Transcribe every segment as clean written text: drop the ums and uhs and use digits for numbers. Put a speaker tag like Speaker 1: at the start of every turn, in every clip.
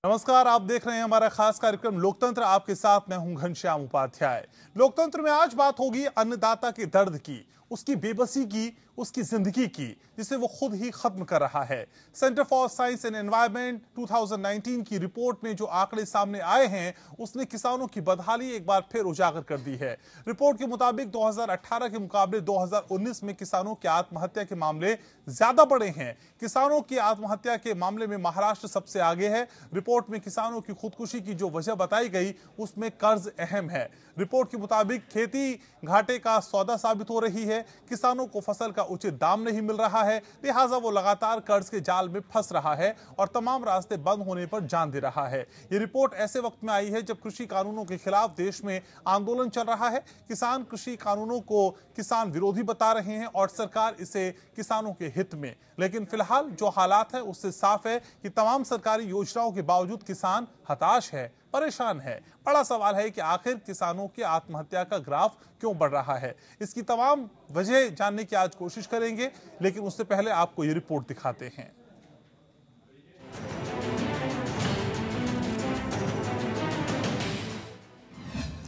Speaker 1: नमस्कार, आप देख रहे हैं हमारा खास कार्यक्रम लोकतंत्र। आपके साथ मैं हूं घनश्याम उपाध्याय। लोकतंत्र में आज बात होगी अन्नदाता के दर्द की, उसकी बेबसी की, उसकी जिंदगी की, जिसे वो खुद ही खत्म कर रहा है। Centre for science and environment 2019 की रिपोर्ट में जो आंकड़े सामने आए हैं, उसने किसानों की बदहाली एक बार फिर उजागर कर दी है। रिपोर्ट के मुताबिक 2018 के मुकाबले 2019 में किसानों की आत्महत्या के मामले ज्यादा बढ़े हैं। किसानों की आत्महत्या के मामले में महाराष्ट्र सबसे आगे है। रिपोर्ट में किसानों की खुदकुशी की जो वजह बताई गई, उसमें कर्ज अहम है। रिपोर्ट के मुताबिक खेती घाटे का सौदा साबित हो रही है। किसानों को फसल का उचित दाम नहीं मिल रहा है, लिहाजा वो लगातार कर्ज के जाल में फंस रहा है और तमाम रास्ते बंद होने पर जान दे रहा है। ये रिपोर्ट ऐसे वक्त में आई है जब कृषि कानूनों के खिलाफ देश में आंदोलन चल रहा है। किसान कृषि कानूनों को किसान विरोधी बता रहे हैं और सरकार इसे किसानों के हित में। लेकिन फिलहाल जो हालात है उससे साफ है कि तमाम सरकारी योजनाओं के बावजूद किसान हताश है, परेशान है। बड़ा सवाल है कि आखिर किसानों की आत्महत्या का ग्राफ क्यों बढ़ रहा है। इसकी तमाम वजह जानने की आज कोशिश करेंगे, लेकिन उससे पहले आपको ये रिपोर्ट दिखाते हैं।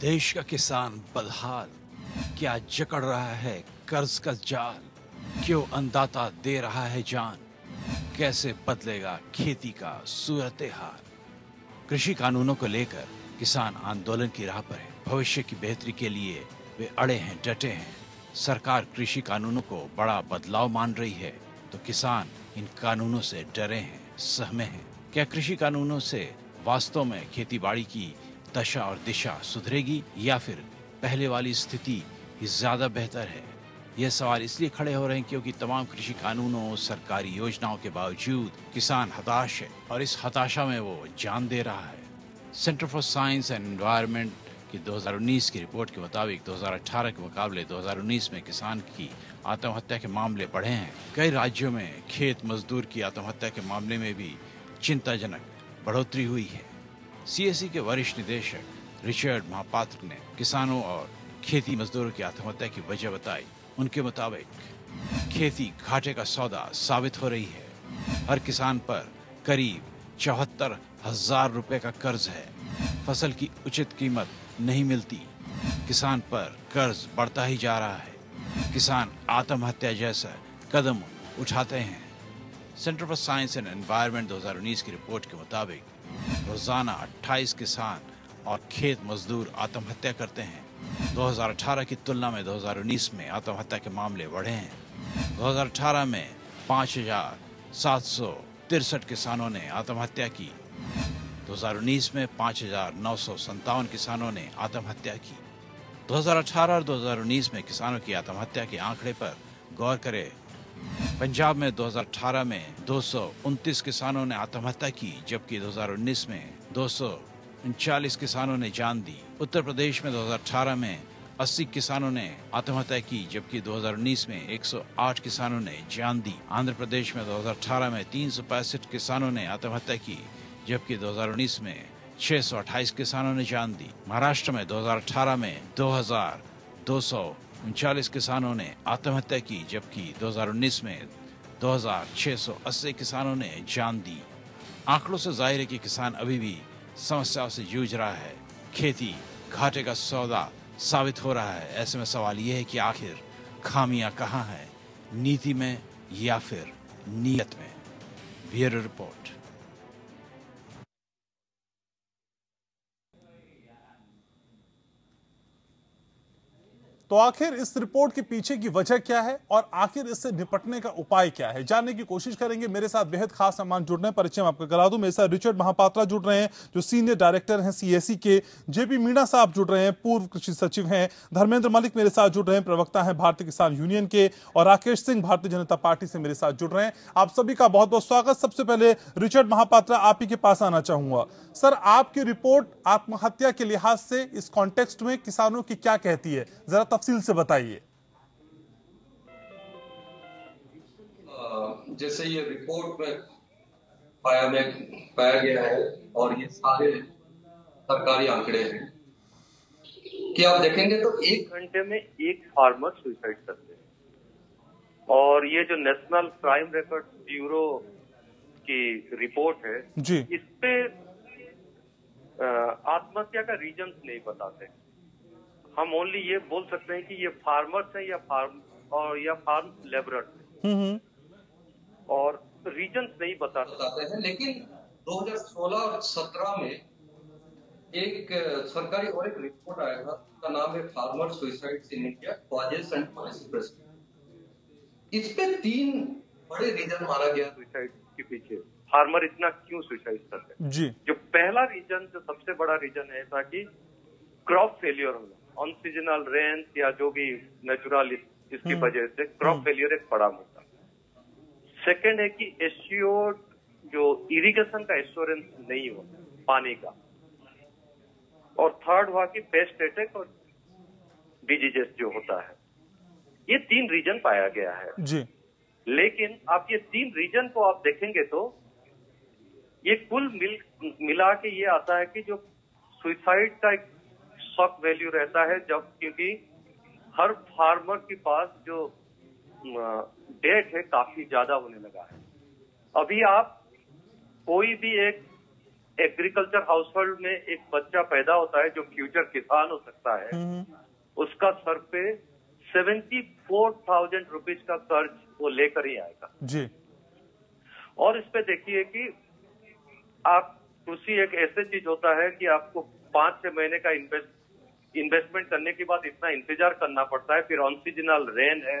Speaker 2: देश का किसान बदहाल, क्या जकड़ रहा है कर्ज का जाल, क्यों अन्नदाता दे रहा है जान, कैसे बदलेगा खेती का सूरत हाल। कृषि कानूनों को लेकर किसान आंदोलन की राह पर है। भविष्य की बेहतरी के लिए वे अड़े हैं, डटे हैं। सरकार कृषि कानूनों को बड़ा बदलाव मान रही है, तो किसान इन कानूनों से डरे हैं, सहमे हैं। क्या कृषि कानूनों से वास्तव में खेतीबाड़ी की दशा और दिशा सुधरेगी या फिर पहले वाली स्थिति ही ज्यादा बेहतर है? यह सवाल इसलिए खड़े हो रहे हैं क्योंकि तमाम कृषि कानूनों, सरकारी योजनाओं के बावजूद किसान हताश है और इस हताशा में वो जान दे रहा है। Centre for science and environment की 2019 की रिपोर्ट के मुताबिक 2018 के मुकाबले 2019 में किसान की आत्महत्या के मामले बढ़े हैं। कई राज्यों में खेत मजदूर की आत्महत्या के मामले में भी चिंताजनक बढ़ोतरी हुई है। CSE के वरिष्ठ निदेशक रिचर्ड महापात्र ने किसानों और खेती मजदूरों की आत्महत्या की वजह बताई। उनके मुताबिक खेती घाटे का सौदा साबित हो रही है। हर किसान पर करीब 74,000 रुपए का कर्ज है। फसल की उचित कीमत नहीं मिलती। किसान पर कर्ज बढ़ता ही जा रहा है। किसान आत्महत्या जैसा कदम उठाते हैं। Centre for science and environment 2019 की रिपोर्ट के मुताबिक रोजाना 28 किसान और खेत मजदूर आत्महत्या करते हैं। 2018 की तुलना में 2019 में आत्महत्या के मामले बढ़े हैं। 2018 में 5,763 किसानों ने आत्महत्या की। 2019 में 5,957 किसानों ने आत्महत्या की। 2018 और 2019 में किसानों की आत्महत्या के आंकड़े पर गौर करें। पंजाब में 2018 में 229 किसानों ने आत्महत्या की, जबकि 2019 में 239 किसानों ने जान दी। उत्तर प्रदेश में 2018 में 80 किसानों ने आत्महत्या की, जबकि 2019 में 108 किसानों ने जान दी। आंध्र प्रदेश में 2018 में 365 किसानों ने आत्महत्या की, जबकि 2019 में 628 किसानों ने जान दी। महाराष्ट्र में 2018 में 2,239 किसानों ने आत्महत्या की, जबकि 2019 में 2,680 किसानों ने जान दी। आंकड़ों से जाहिर है कि किसान अभी भी समस्याओं से जूझ रहा है। खेती घाटे का सौदा साबित हो रहा है। ऐसे में सवाल यह है कि आखिर खामियां कहां हैं, नीति में या फिर नीयत में? Bureau report.
Speaker 1: तो आखिर इस रिपोर्ट के पीछे की वजह क्या है और आखिर इससे निपटने का उपाय क्या है, जानने की कोशिश करेंगे। मेरे साथ बेहद खास मेहमान जुड़ रहे हैं, परिचय आपको करा दूं। मेरे साथ रिचर्ड महापात्रा जुड़ रहे हैं, जो सीनियर डायरेक्टर हैं CSE के। JP मीणा साहब जुड़ रहे हैं, पूर्व कृषि सचिव हैं। धर्मेंद्र मलिक मेरे साथ जुड़ रहे हैं, प्रवक्ता हैं भारतीय किसान यूनियन के। और राकेश सिंह भारतीय जनता पार्टी से मेरे साथ जुड़ रहे हैं। आप सभी का बहुत बहुत स्वागत। सबसे पहले रिचर्ड महापात्रा, आप ही के पास आना चाहूंगा। सर, आपकी रिपोर्ट आत्महत्या के लिहाज से इस कॉन्टेक्स्ट में किसानों की क्या कहती है, जरा तफसील से बताइए।
Speaker 3: जैसे ये रिपोर्ट में पाया गया है और ये सारे सरकारी आंकड़े हैं कि आप देखेंगे तो 1 घंटे में एक फार्मर सुसाइड करते हैं। और ये जो नेशनल क्राइम रिकॉर्ड ब्यूरो की रिपोर्ट है
Speaker 1: जी,
Speaker 3: इस पे
Speaker 4: आत्महत्या का रीजन नहीं बताते। हम ओनली ये बोल सकते हैं कि ये फार्मर्स है या फार्म लेबरर्स है, और रीजन नहीं बताते
Speaker 3: हैं। लेकिन 2016 और 17 में एक सरकारी और एक रिपोर्ट आया था, उसका नाम है farmer suicides in India, causes and policy. इस पे 3 बड़े रीजन माना गया सुसाइड के पीछे। फार्मर इतना क्यों सुसाइड करते हैं
Speaker 1: जी।
Speaker 4: जो पहला रीजन, जो सबसे बड़ा रीजन है था कि क्रॉप फेलियर होना, अनसीजनल रेन या जो भी नेचुरल इसकी वजह से क्रॉप फेलियर एक बड़ा मुद्दा। सेकंड है कि एश्योर्ड जो इरिगेशन का एश्योरेंस नहीं होता पानी का, और थर्ड हुआ कि पेस्ट अटैक और डिजीजेस जो होता है। ये 3 रीजन पाया गया है
Speaker 1: जी।
Speaker 4: लेकिन आप ये 3 रीजन को आप देखेंगे तो ये कुल मिला के ये आता है कि जो सुसाइड का एक शॉक वैल्यू रहता है, जब क्योंकि हर फार्मर के पास जो डेट है काफी ज्यादा होने लगा है। अभी आप कोई भी एक एग्रीकल्चर हाउसहोल्ड में एक बच्चा पैदा होता है जो फ्यूचर किसान हो सकता है, उसका सर पे 74,000 रुपीज का कर्ज वो लेकर ही आएगा
Speaker 1: जी।
Speaker 4: और इस पे देखिए कि आप कृषि एक ऐसे चीज होता है कि आपको 5-6 महीने का इन्वेस्टमेंट करने के बाद इतना इंतजार करना पड़ता है, फिर अनसीजनल रेन है,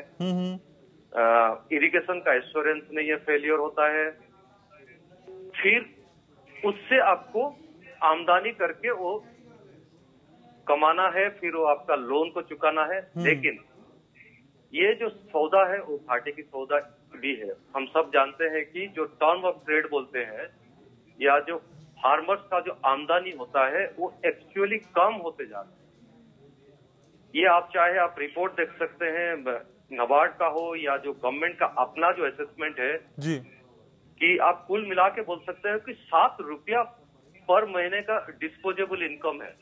Speaker 4: इरिगेशन का एश्योरेंस नहीं है, फेलियर होता है, फिर उससे आपको आमदनी करके वो कमाना है, फिर वो आपका लोन को चुकाना है। लेकिन ये जो सौदा है वो घाटे की सौदा भी है। हम सब जानते हैं कि जो टर्म ऑफ ट्रेड बोलते हैं या जो फार्मर्स का जो आमदनी होता है वो एक्चुअली कम होते जा रहा है। ये आप चाहे आप रिपोर्ट देख सकते हैं, नाबार्ड का हो या जो गवर्नमेंट का अपना जो असेसमेंट है
Speaker 1: जी,
Speaker 4: कि आप कुल मिला के बोल सकते हैं कि 7 रुपया पर महीने का डिस्पोजेबल इनकम है।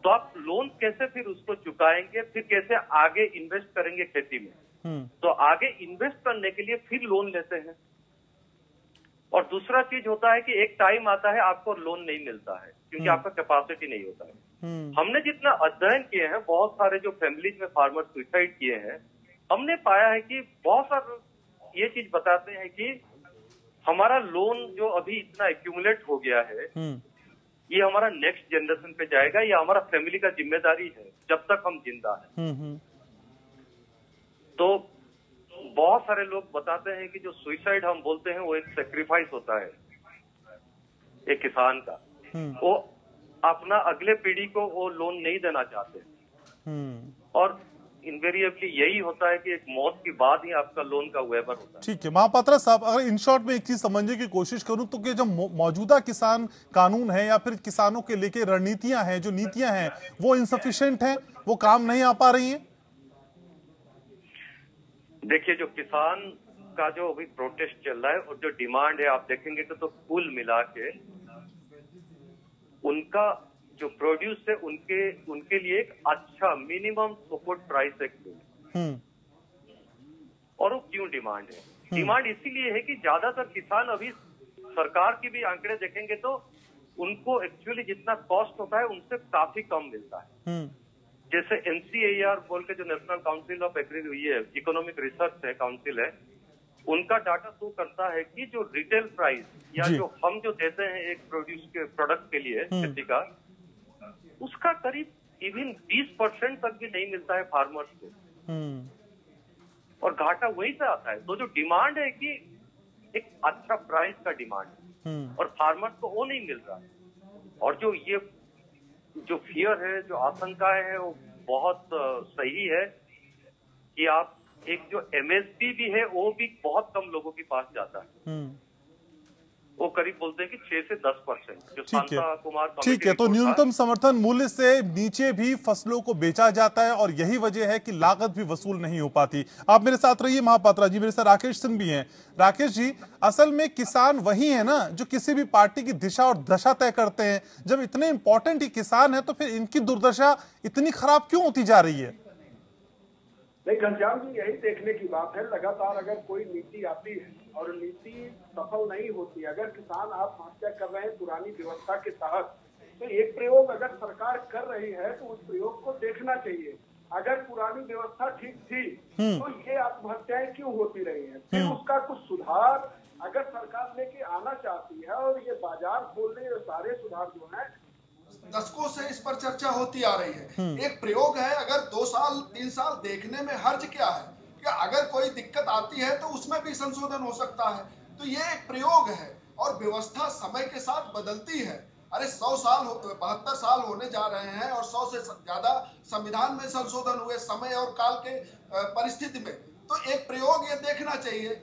Speaker 4: तो आप लोन कैसे फिर उसको चुकाएंगे, फिर कैसे आगे इन्वेस्ट करेंगे खेती में? तो आगे इन्वेस्ट करने के लिए फिर लोन लेते हैं। और दूसरा चीज होता है कि एक टाइम आता है आपको लोन नहीं मिलता है क्योंकि आपका कैपेसिटी नहीं होता है। हमने जितना अध्ययन किए हैं, बहुत सारे जो फैमिलीज में फार्मर सुसाइड किए हैं, हमने पाया है कि बहुत सारे ये चीज बताते हैं कि हमारा लोन जो अभी इतना एक्यूमुलेट हो गया है, ये हमारा नेक्स्ट जनरेशन पे जाएगा, ये हमारा फैमिली का जिम्मेदारी है जब तक हम जिंदा हैं। तो बहुत सारे लोग बताते हैं कि जो सुसाइड हम बोलते हैं वो एक सेक्रीफाइस होता है एक किसान का। वो अपना अगले पीढ़ी को वो लोन नहीं देना चाहते और इनवेरिएबली यही होता है कि एक मौत के बाद ही आपका लोन का वेवर होता है।
Speaker 1: ठीक है महापात्रा साहब, अगर इन शॉर्ट में एक चीज समझने की कोशिश करूं तो कि जो मौजूदा किसान कानून है या फिर किसानों के लेके रणनीतियां हैं, जो नीतियां हैं, वो इनसफिशिएंट हैं, वो काम नहीं आ पा रही हैं।
Speaker 4: देखिए, जो किसान का जो अभी प्रोटेस्ट चल रहा है और जो डिमांड है आप देखेंगे तो कुल मिला के उनका जो प्रोड्यूस है उनके लिए एक अच्छा मिनिमम सपोर्ट प्राइस है। और वो क्यों डिमांड है? डिमांड इसीलिए है कि ज्यादातर किसान अभी सरकार की भी आंकड़े देखेंगे तो उनको एक्चुअली जितना कॉस्ट होता है उनसे काफी कम मिलता है। जैसे NCAR बोल के जो national council of economic research है, काउंसिल है, उनका डाटा शो करता है कि जो रिटेल प्राइस या जो हम जो देते हैं एक प्रोड्यूस के प्रोडक्ट के लिए खेती का, उसका करीब इवन 20% तक भी नहीं मिलता है फार्मर्स को और घाटा वहीं से आता है। तो जो डिमांड है कि एक अच्छा प्राइस का डिमांड और फार्मर्स को वो नहीं मिल रहा है। और जो ये जो फियर है, जो आशंकाएं है, वो बहुत सही है कि आप एक जो MSP भी है वो भी बहुत कम लोगों के पास जाता है। वो करीब बोलते हैं कि 6 से 10%। जो शांता कुमार,
Speaker 1: ठीक है, तो न्यूनतम समर्थन मूल्य से नीचे भी फसलों को बेचा जाता है और यही वजह है कि लागत भी वसूल नहीं हो पाती। आप मेरे साथ रहिए महापात्रा जी, मेरे साथ राकेश सिंह भी हैं। राकेश जी, असल में किसान वही है ना जो किसी भी पार्टी की दिशा और दशा तय करते हैं। जब इतने इंपॉर्टेंट ही किसान है तो फिर इनकी दुर्दशा इतनी खराब क्यों होती जा रही है?
Speaker 5: नहीं घनश्याम जी, यही देखने की बात है। लगातार अगर कोई नीति आती है और नीति सफल नहीं होती, अगर किसान आत्महत्या कर रहे हैं पुरानी व्यवस्था के तहत, तो एक प्रयोग अगर सरकार कर रही है तो उस प्रयोग को देखना चाहिए। अगर पुरानी व्यवस्था ठीक थी तो ये आत्महत्याएं क्यों होती रही हैं? फिर उसका कुछ सुधार अगर सरकार लेके आना चाहती है और ये बाजार खोलने और सारे सुधार जो है
Speaker 6: दशकों से इस पर चर्चा होती आ रही है। एक प्रयोग है, अगर 2 साल 3 साल देखने में हर्ज क्या है? कि अगर कोई दिक्कत आती है तो उसमें भी संशोधन हो सकता है। तो ये एक प्रयोग है और व्यवस्था समय के साथ बदलती है। अरे 100 साल 72 साल होने जा रहे हैं और 100 से ज्यादा संविधान में संशोधन हुए समय और काल के परिस्थिति में। तो एक प्रयोग ये देखना चाहिए,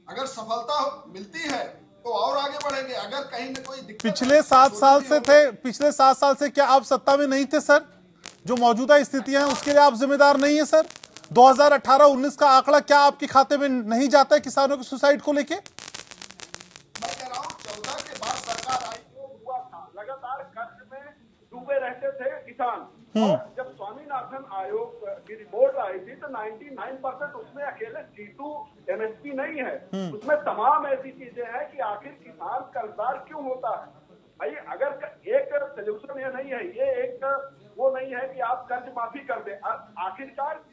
Speaker 6: अगर सफलता मिलती है तो और आगे बढ़ेंगे। अगर कहीं में कोई दिक्कत
Speaker 1: पिछले 7 साल से थे, पिछले 7 साल से क्या आप सत्ता में नहीं थे सर? जो मौजूदा स्थितियां हैं उसके लिए आप जिम्मेदार नहीं है सर? 2018-19 का आंकड़ा क्या आपके खाते में नहीं जाता है किसानों की सुसाइड को लेके?
Speaker 6: मैं कह रहा हूँ 14 के बाद सरकार आई
Speaker 5: हुआ था, लगातार कर्ज में डूबे रहते थे किसान। और जब स्वामीनाथन आयोग की रिपोर्ट आई थी तो 99% उसमें अकेले C2 MSP नहीं है, उसमें तमाम ऐसी चीजें हैं कि आखिर किसान कर्जदार क्यों होता है। भाई अगर एक सोल्यूशन ये नहीं है, ये एक वो नहीं है कि आप कर्ज माफी कर दे। आखिरकार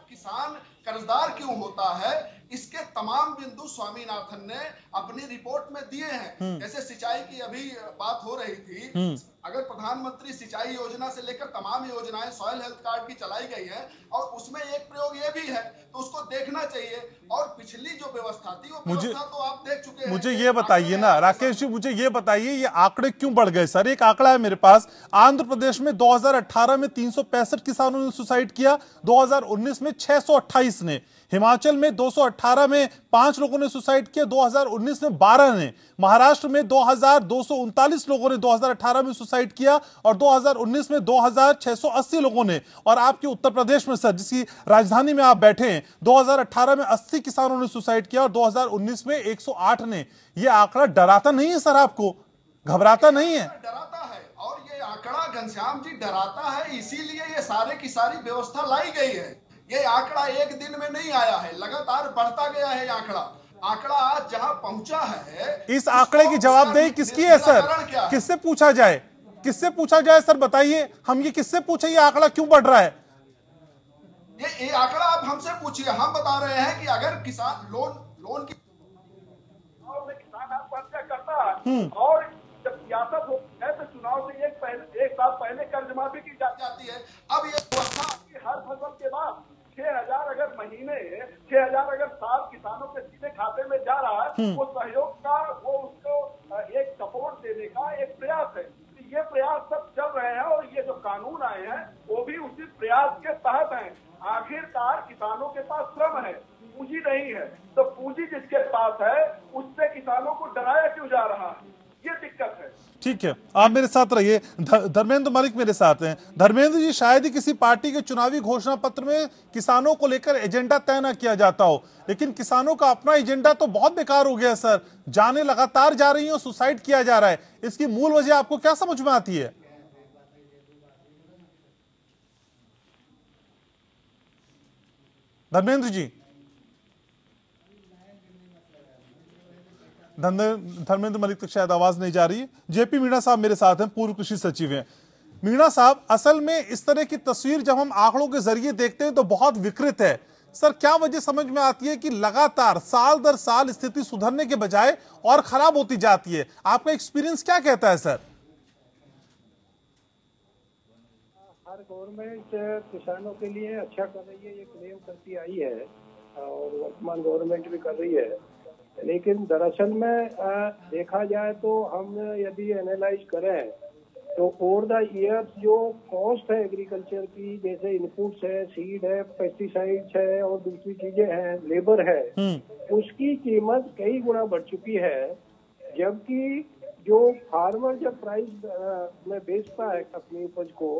Speaker 6: किसान कर्जदार क्यों होता है, इसके तमाम बिंदु स्वामीनाथन ने अपनी रिपोर्ट में दिए हैं। जैसे सिंचाई की अभी बात हो रही थी, अगर प्रधानमंत्री सिंचाई योजना से लेकर तमाम योजनाएं सॉइल हेल्थ कार्ड की चलाई गई है और उसमें एक प्रयोग ये भी है, तो उसको देखना चाहिए। और पिछली जो व्यवस्था थी वो व्यवस्था तो आप देख चुके हैं।
Speaker 1: मुझे ये बताइए ना राकेश जी, मुझे ये बताइए ये आंकड़े क्यों बढ़ गए सर? एक आंकड़ा है मेरे पास, आंध्र प्रदेश में 2018 में 365 किसानों ने सुसाइड किया, 2019 में 628 ने, हिमाचल में 218 में 5 लोगों ने सुसाइड किया, 2019 में 12 ने, महाराष्ट्र में 2239 लोगों ने 2018 में सुसाइड किया और 2019 में 2680 लोगों ने। और आपके उत्तर प्रदेश में सर, जिसकी राजधानी में आप बैठे हैं, 2018 में 80 किसानों ने सुसाइड किया और 2019 में 108 ने। यह आंकड़ा डराता नहीं है सर आपको? घबराता नहीं है?
Speaker 6: डराता है। और ये आंकड़ा घनश्याम जी डराता है, इसीलिए ये सारे की सारी व्यवस्था लाई गई है। ये आंकड़ा एक दिन में नहीं आया है, लगातार बढ़ता गया है आंकड़ा आज जहां पहुंचा है।
Speaker 1: इस आंकड़े की जवाबदेही किसकी है सर? किससे पूछा जाए? किससे पूछा जाए सर? बताइए, हम ये किससे पूछे ये आंकड़ा क्यों बढ़ रहा है?
Speaker 6: ये आंकड़ा आप हमसे पूछिए, हम बता रहे हैं कि अगर किसान लोन की
Speaker 5: किसान आत्महत्या करता है और जब सियासत होती है तो चुनाव से एक साल पहले कर्ज माफी की जाती है। अब ये व्यवस्था हर फसल के बाद 6,000 अगर महीने 6,000 अगर साल किसानों के सीधे खाते में जा रहा है, वो सहयोग का, वो उसको एक सपोर्ट देने का एक प्रयास है। ये प्रयास सब चल रहे हैं और ये जो कानून आए हैं वो भी उसी प्रयास के तहत हैं। आखिरकार किसानों के पास श्रम है, पूंजी नहीं है, तो पूंजी जिसके पास है उससे किसानों को डराया क्यों जा रहा है? ये दिक्कत है।
Speaker 1: ठीक है, आप मेरे साथ रहिए। धर्मेंद्र मलिक मेरे साथ हैं। धर्मेंद्र जी, शायद ही किसी पार्टी के चुनावी घोषणा पत्र में किसानों को लेकर एजेंडा तय न किया जाता हो, लेकिन किसानों का अपना एजेंडा तो बहुत बेकार हो गया सर। जाने लगातार जा रही है और सुसाइड किया जा रहा है। इसकी मूल वजह आपको क्या समझ में आती है? धर्मेंद्र जी, धर्मेंद्र मलिक तक शायद आवाज नहीं जा रही है। जेपी मीणा साहब मेरे साथ हैं, पूर्व कृषि सचिव हैं। मीणा साहब, असल में इस तरह की तस्वीर जब हम आंकड़ों के जरिए देखते हैं तो बहुत विकृत है सर। क्या वजह समझ में आती है कि लगातार साल दर साल स्थिति सुधरने के बजाय और खराब होती जाती है? आपका एक्सपीरियंस क्या कहता है सर?
Speaker 7: हर गवर्नमेंट किसानों के लिए अच्छा कर रही है, ये क्लेम करती आई है और वर्तमान गवर्नमेंट भी कर रही है, लेकिन दरअसल में देखा जाए तो हम यदि एनालाइज करें तो ओवर द ईयर्स जो कॉस्ट है एग्रीकल्चर की, जैसे इनपुट्स है, सीड है, पेस्टिसाइड्स है और दूसरी चीजें हैं, लेबर है, उसकी कीमत कई गुना बढ़ चुकी है। जबकि जो फार्मर जब प्राइस में बेचता है अपनी उपज को,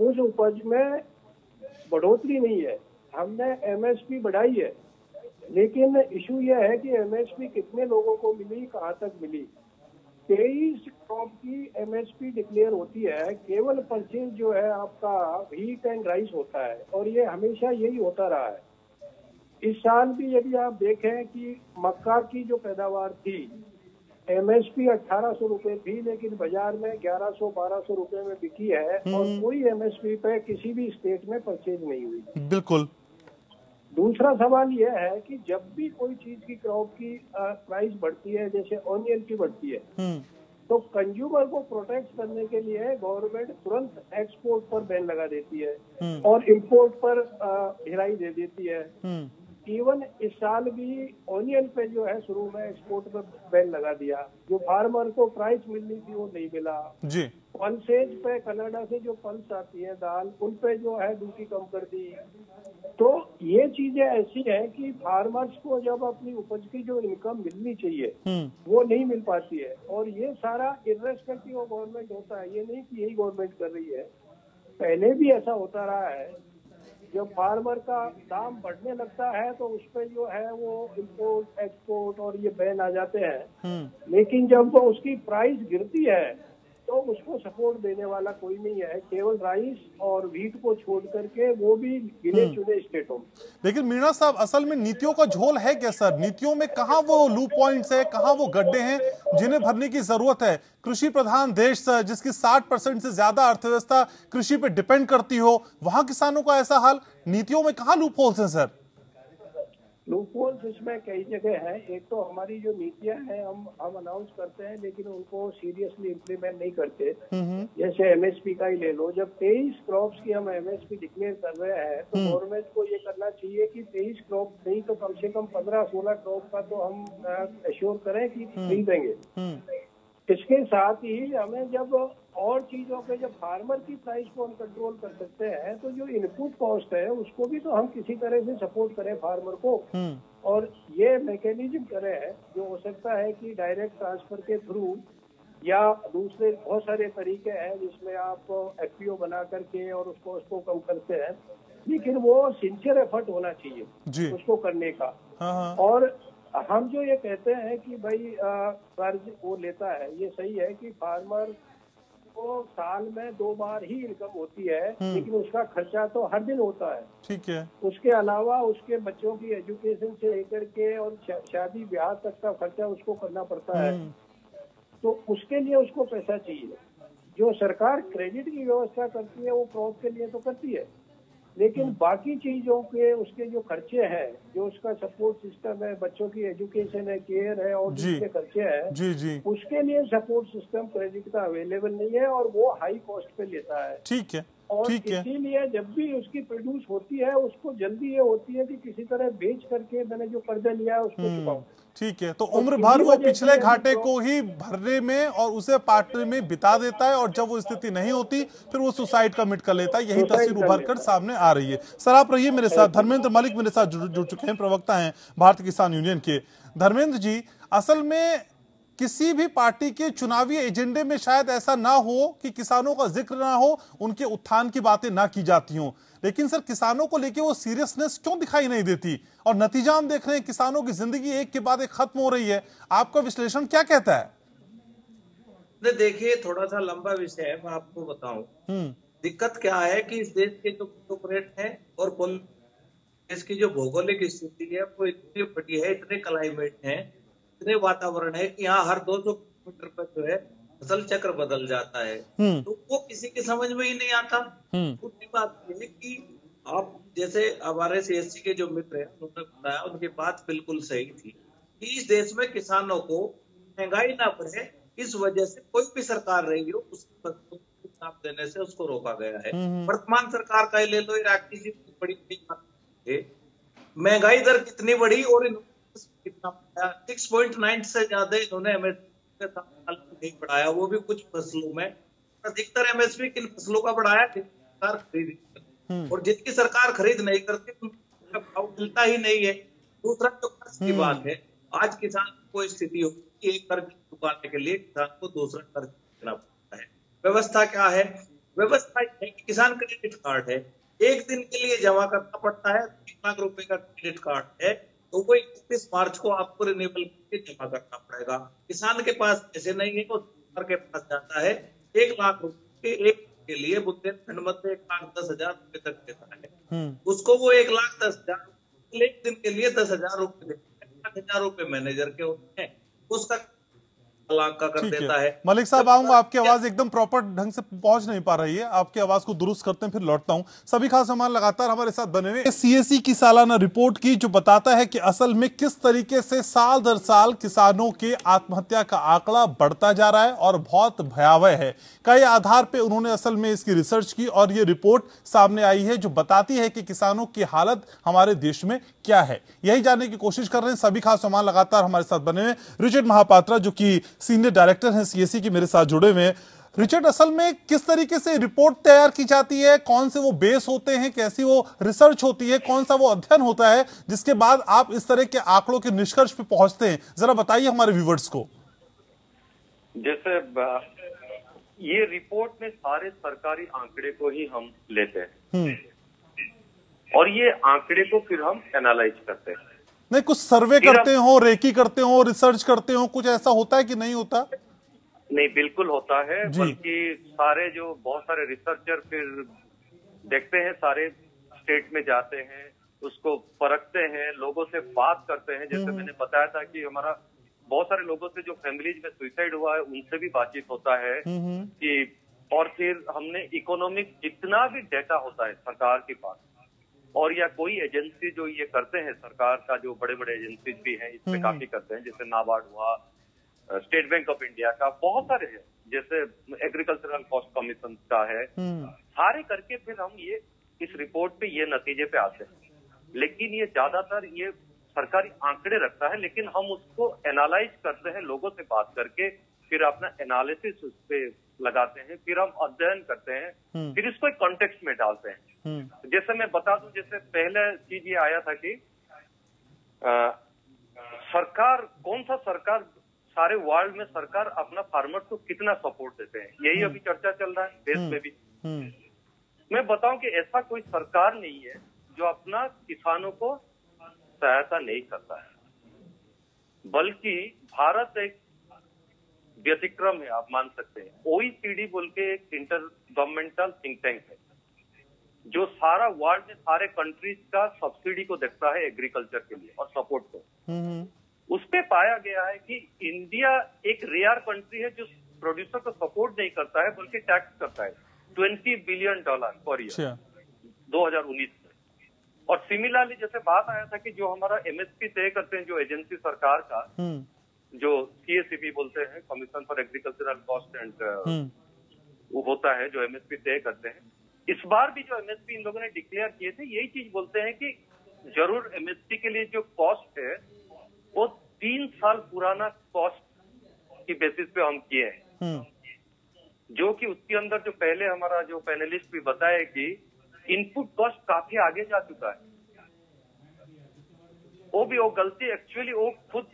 Speaker 7: उस उपज में बढ़ोतरी नहीं है। हमने एमएसपी बढ़ाई है, लेकिन इशू यह है कि एमएसपी कितने लोगों को मिली, कहाँ तक मिली। 23 क्रॉप की एमएसपी डिक्लेयर होती है, केवल परचेज जो है आपका व्हीट एंड राइस होता है और ये हमेशा यही होता रहा है। इस साल भी यदि आप देखें कि मक्का की जो पैदावार थी MSP 1800 रुपए थी, लेकिन बाजार में 1100-1200 रुपए में बिकी है और कोई MSP पे किसी भी स्टेट में परचेज नहीं हुई।
Speaker 1: बिल्कुल।
Speaker 7: दूसरा सवाल यह है कि जब भी कोई चीज की क्रॉप की प्राइस बढ़ती है, जैसे ऑनियन की बढ़ती है, तो कंज्यूमर को प्रोटेक्ट करने के लिए गवर्नमेंट तुरंत एक्सपोर्ट पर बैन लगा देती है और इंपोर्ट पर ढिलाई दे देती है। इवन इस साल भी ऑनियन पे जो है शुरू में एक्सपोर्ट पर बैन लगा दिया। जो फार्मर को प्राइस मिलनी थी वो नहीं मिला
Speaker 1: जी।
Speaker 7: पल्सेज पे कनाडा से जो पल्स आती है दाल, उन पे जो है ड्यूटी कम कर दी। तो ये चीजें ऐसी हैं कि फार्मर्स को जब अपनी उपज की जो इनकम मिलनी चाहिए वो नहीं मिल पाती है, और ये सारा इर्रेस्पेक्टिव ऑफ गवर्नमेंट होता है। ये नहीं कि यही गवर्नमेंट कर रही है, पहले भी ऐसा होता रहा है। जब फार्मर का दाम बढ़ने लगता है तो उस पे जो है वो इंपोर्ट एक्सपोर्ट और ये बैन आ जाते हैं, लेकिन जब वो उसकी प्राइस गिरती है तो उसको सपोर्ट देने वाला कोई नहीं है, केवल राइस और व्हीट को छोड़ करके, वो भी गिने चुने स्टेटों में।
Speaker 1: लेकिन मीणा साहब, असल में नीतियों का झोल है क्या सर? नीतियों में कहाँ वो लूप पॉइंट्स है, कहाँ वो गड्ढे हैं जिन्हें भरने की जरूरत है? कृषि प्रधान देश जिसकी 60% से ज्यादा अर्थव्यवस्था कृषि पे डिपेंड करती हो, वहां किसानों का ऐसा हाल, नीतियों में कहाँ लूप होल्स हैं सर?
Speaker 7: लूप होल्स इसमें कई जगह है। एक तो हमारी जो नीतियां हैं हम अनाउंस करते हैं लेकिन उनको सीरियसली इम्प्लीमेंट नहीं करते। जैसे MSP का ही ले लो, जब 23 क्रॉप्स की हम MSP डिक्लेयर कर रहे हैं तो गवर्नमेंट को ये करना चाहिए कि 23 क्रॉप नहीं तो कम से कम 15-16 क्रॉप का तो हम एश्योर करें कि खरीदेंगे। इसके साथ ही हमें जब और चीजों पे जब फार्मर की प्राइस को हम कंट्रोल कर सकते हैं तो जो इनपुट कॉस्ट है उसको भी तो हम किसी तरह से सपोर्ट करें फार्मर को, और ये मैकेनिज्म करें। जो हो सकता है कि डायरेक्ट ट्रांसफर के थ्रू या दूसरे बहुत सारे तरीके हैं जिसमें आप FPO बना करके और उस कॉस्ट को कम करते हैं, लेकिन वो सिंसियर एफर्ट होना चाहिए उसको करने का। और हम जो ये कहते हैं कि भाई कर्ज वो लेता है, ये सही है कि फार्मर को साल में 2 बार ही इनकम होती है, लेकिन उसका खर्चा तो हर दिन होता है।
Speaker 1: ठीक है।
Speaker 7: उसके अलावा उसके बच्चों की एजुकेशन से लेकर के और शादी ब्याह तक का खर्चा उसको करना पड़ता है, तो उसके लिए उसको पैसा चाहिए। जो सरकार क्रेडिट की व्यवस्था करती है वो क्रॉप के लिए तो करती है, लेकिन बाकी चीजों के उसके जो खर्चे हैं, जो उसका सपोर्ट सिस्टम है, बच्चों की एजुकेशन है, केयर है और जिसके खर्चे हैं, उसके लिए सपोर्ट सिस्टम क्रेडिट का अवेलेबल नहीं है और वो हाई कॉस्ट पे लेता है।
Speaker 1: ठीक है।
Speaker 7: और इसीलिए जब भी उसकी प्रोड्यूस होती है उसको जल्दी ये होती है कि किसी तरह बेच करके मैंने जो कर्जा लिया है उसको चुकाऊं।
Speaker 1: ठीक है, तो उम्र भर वो पिछले घाटे को ही भरने में और उसे पाटने में बिता देता है, और जब वो स्थिति नहीं होती फिर वो सुसाइड कमिट कर लेता है। यही तस्वीर उभर कर सामने आ रही है। सर आप रहिए मेरे साथ। धर्मेंद्र मलिक मेरे साथ जुड़ चुके हैं, प्रवक्ता हैं भारतीय किसान यूनियन के। धर्मेंद्र जी, असल में किसी भी पार्टी के चुनावी एजेंडे में शायद ऐसा ना हो कि किसानों का जिक्र ना हो, उनके उत्थान की बातें ना की जाती हों, लेकिन सर किसानों को लेके वो सीरियसनेस क्यों दिखाई नहीं देती? और नतीजा हम देख रहे हैं, किसानों की जिंदगी एक के बाद एक खत्म हो रही है। आपका विश्लेषण क्या कहता है?
Speaker 8: देखिए, थोड़ा सा लंबा विषय है, मैं आपको बताऊं। दिक्कत क्या है कि इस देश के जो कॉर्पोरेट है और देश की जो भौगोलिक स्थिति है वो इतनी बड़ी है, इतने क्लाइमेट है, इतने वातावरण है कि यहाँ हर 200 किलोमीटर पर जो है फसल चक्र बदल जाता है, तो वो किसी के समझ में ही नहीं आता। दूसरी बात ये है कि आप जैसे हमारे CSC के जो मित्र हैं उन्होंने बताया, उनकी बात बिल्कुल सही थी कि इस देश में किसानों को महंगाई ना बढ़े, इस वजह से कोई भी सरकार रही हो उसको लाभ देने से उसको रोका गया है। वर्तमान सरकार का ही ले लो, इराक की बड़ी बात है, महंगाई दर कितनी बढ़ी और कितना 6.9 से ज्यादा इन्होंने MSP नहीं बढ़ाया, वो भी कुछ फसलों में। अधिकतर MSP किन फसलों का बढ़ाया? सरकार खरीद, और जिनकी सरकार खरीद नहीं करती उनका भाव मिलता ही नहीं है। दूसरा जो कर्ज की बात है, आज किसान को स्थिति होगी कि एक कर्ज चुकाने के लिए किसान को दूसरा कर्ज देना पड़ता है। व्यवस्था क्या है? व्यवस्था है कि किसान क्रेडिट कार्ड है, एक दिन के लिए जमा करना पड़ता है। 1 लाख रुपए का क्रेडिट कार्ड है तो वो 31 मार्च को आपको रिन्यूएबल करके जमा करना पड़ेगा। किसान के पास पैसे नहीं है तो सरकार के पास जाता है, 1 लाख रुपए एक के लिए बुंदेलखंड में 1,10,000 रुपए तक देता है, उसको वो 1,10,000 एक दिन के लिए 10,000 रुपए देता है। 8,000 रुपए मैनेजर के होते हैं, उसका लाख का कर देता है।
Speaker 1: मलिक साहब आऊंगा, आपकी आवाज एकदम प्रॉपर ढंग से पहुंच नहीं पा रही है, आपकी आवाज को दुरुस्त करते हैं फिर लौटता हूं। सभी खास मेहमान लगातार हमारे साथ बने हुए। सीएसी की सालाना रिपोर्ट की जो बताता है कि असल में किस तरीके से साल दर साल किसानों के आत्महत्या का आंकड़ा बढ़ता जा रहा है और बहुत भयावह है। कई आधार पर उन्होंने असल में इसकी रिसर्च की और ये रिपोर्ट सामने आई है जो बताती है कि किसानों की हालत हमारे देश में क्या है। यही जानने की कोशिश कर रहे हैं। सभी खास मेहमान लगातार हमारे साथ बने हुए। रिचर्ड महापात्रा जो कि सीनियर डायरेक्टर हैं सीएसी की, मेरे साथ जुड़े हुए हैं। रिचर्ड, असल में किस तरीके से रिपोर्ट तैयार की जाती है, कौन से वो बेस होते हैं, कैसी वो रिसर्च होती है, कौन सा वो अध्ययन होता है जिसके बाद आप इस तरह के आंकड़ों के निष्कर्ष पे पहुंचते हैं, जरा बताइए हमारे व्यूवर्स को।
Speaker 4: जैसे ये रिपोर्ट में सारे सरकारी आंकड़े को ही हम लेते हैं और ये आंकड़े को फिर हम एनालाइज करते हैं।
Speaker 1: नहीं, कुछ सर्वे करते हो, रेकी करते हो, रिसर्च करते हो, कुछ ऐसा होता है कि नहीं होता?
Speaker 4: नहीं, बिल्कुल होता है। बल्कि सारे जो बहुत सारे रिसर्चर फिर देखते हैं, सारे स्टेट में जाते हैं, उसको परखते हैं, लोगों से बात करते हैं। जैसे मैंने बताया था कि हमारा बहुत सारे लोगों से जो फैमिलीज में सुसाइड हुआ है उनसे भी बातचीत होता है कि, और फिर हमने इकोनॉमिक जितना भी डेटा होता है सरकार के पास और या कोई एजेंसी जो ये करते हैं, सरकार का जो बड़े बड़े एजेंसीज भी हैं इसमें काफी करते हैं, जैसे नाबार्ड हुआ, स्टेट बैंक ऑफ इंडिया का, बहुत सारे हैं, जैसे एग्रीकल्चरल कॉस्ट कमीशन का है, सारे करके फिर हम ये इस रिपोर्ट पे ये नतीजे पे आते हैं। लेकिन ये ज्यादातर ये सरकारी आंकड़े रखता है, लेकिन हम उसको एनालाइज करते हैं लोगों से बात करके, फिर अपना एनालिसिस उस पे लगाते हैं, फिर हम अध्ययन करते हैं, फिर इसको एक कॉन्टेक्स्ट में डालते हैं। जैसे मैं बता दूं, जैसे पहले चीज ये आया था कि सरकार, कौन सा सरकार, सारे वर्ल्ड में सरकार अपना फार्मर्स को कितना सपोर्ट देते हैं, यही अभी चर्चा चल रहा है देश में भी। मैं बताऊं कि ऐसा कोई सरकार नहीं है जो अपना किसानों को सहायता नहीं करता है, बल्कि भारत एक व्यतिक्रम है, आप मान सकते हैं। OECD बोल के एक इंटर गवर्नमेंटल थिंक टैंक है जो सारा वर्ल्ड में सारे कंट्रीज का सब्सिडी को देखता है एग्रीकल्चर के लिए और सपोर्ट को। उस पे पाया गया है कि इंडिया एक रेयर कंट्री है जो प्रोड्यूसर को सपोर्ट नहीं करता है बल्कि टैक्स करता है $20 बिलियन पर ईयर 2019 में। और सिमिलरली जैसे बात आया था कि जो हमारा MSP तय करते हैं जो एजेंसी सरकार का, जो CACP बोलते हैं, commission for agricultural cost and, वो होता है जो MSP तय करते हैं। इस बार भी जो MSP इन लोगों ने डिक्लेयर किए थे, यही चीज बोलते हैं कि जरूर MSP के लिए जो कॉस्ट है वो 3 साल पुराना कॉस्ट की बेसिस पे हम किए हैं, जो कि उसके अंदर जो पहले हमारा जो पैनलिस्ट भी बताया कि इनपुट कॉस्ट काफी आगे जा चुका है। वो गलती एक्चुअली वो खुद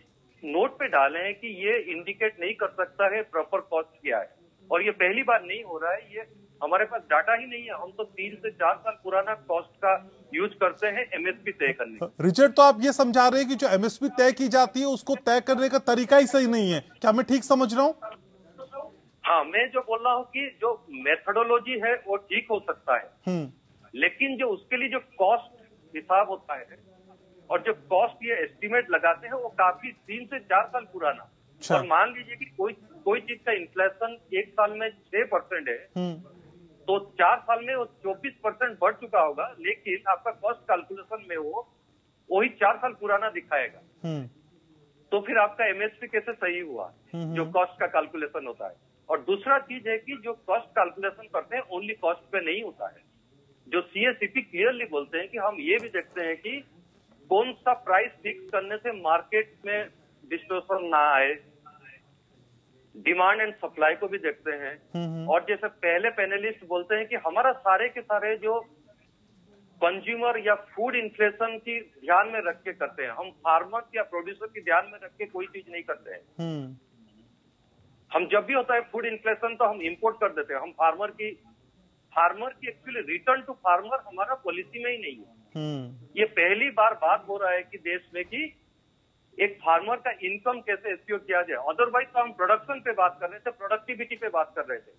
Speaker 4: नोट पे डाले हैं कि ये इंडिकेट नहीं कर सकता है प्रॉपर कॉस्ट क्या है, और ये पहली बार नहीं हो रहा है, ये हमारे पास डाटा ही नहीं है। हम तो 3 से 4 साल पुराना कॉस्ट का यूज करते हैं MSP तय करने।
Speaker 1: रिचर्ड, तो आप ये समझा रहे हैं कि जो MSP तय की जाती है उसको तय करने का तरीका ही सही नहीं है, क्या मैं ठीक समझ रहा हूँ?
Speaker 4: हाँ, मैं जो बोल रहा हूँ कि जो मेथोडोलॉजी है वो ठीक हो सकता है, लेकिन जो उसके लिए जो कॉस्ट हिसाब होता है और जो कॉस्ट ये एस्टिमेट लगाते हैं वो काफी 3 से 4 साल पुराना। और मान लीजिए कि कोई चीज का इन्फ्लेशन 1 साल में 6% है, तो 4 साल में वो 24% बढ़ चुका होगा, लेकिन आपका कॉस्ट कैलकुलेशन में वो वही 4 साल पुराना दिखाएगा। तो फिर आपका MSP कैसे सही हुआ जो कॉस्ट का कैलकुलेशन होता है। और दूसरा चीज है कि जो कॉस्ट कैलकुलेशन करते हैं ओनली कॉस्ट पे नहीं होता है, जो CACP क्लियरली बोलते हैं कि हम ये भी देखते हैं कि कौन सा प्राइस फिक्स करने से मार्केट में डिस्टोर्शन ना आए, डिमांड एंड सप्लाई को भी देखते हैं। और जैसे पहले पैनलिस्ट बोलते हैं कि हमारा सारे के सारे जो कंज्यूमर या फूड इन्फ्लेशन की ध्यान में रख के करते हैं, हम फार्मर या प्रोड्यूसर की ध्यान में रख के कोई चीज नहीं करते हैं। हम जब भी होता है फूड इन्फ्लेशन तो हम इंपोर्ट कर देते हैं, हम फार्मर की एक्चुअली रिटर्न टू फार्मर हमारा पॉलिसी में ही नहीं है। ये पहली बार बात हो रहा है कि देश में कि एक फार्मर का इनकम कैसे एश्योर किया जाए। अदरवाइज तो हम प्रोडक्शन पे बात कर रहे थे, प्रोडक्टिविटी पे बात कर रहे थे।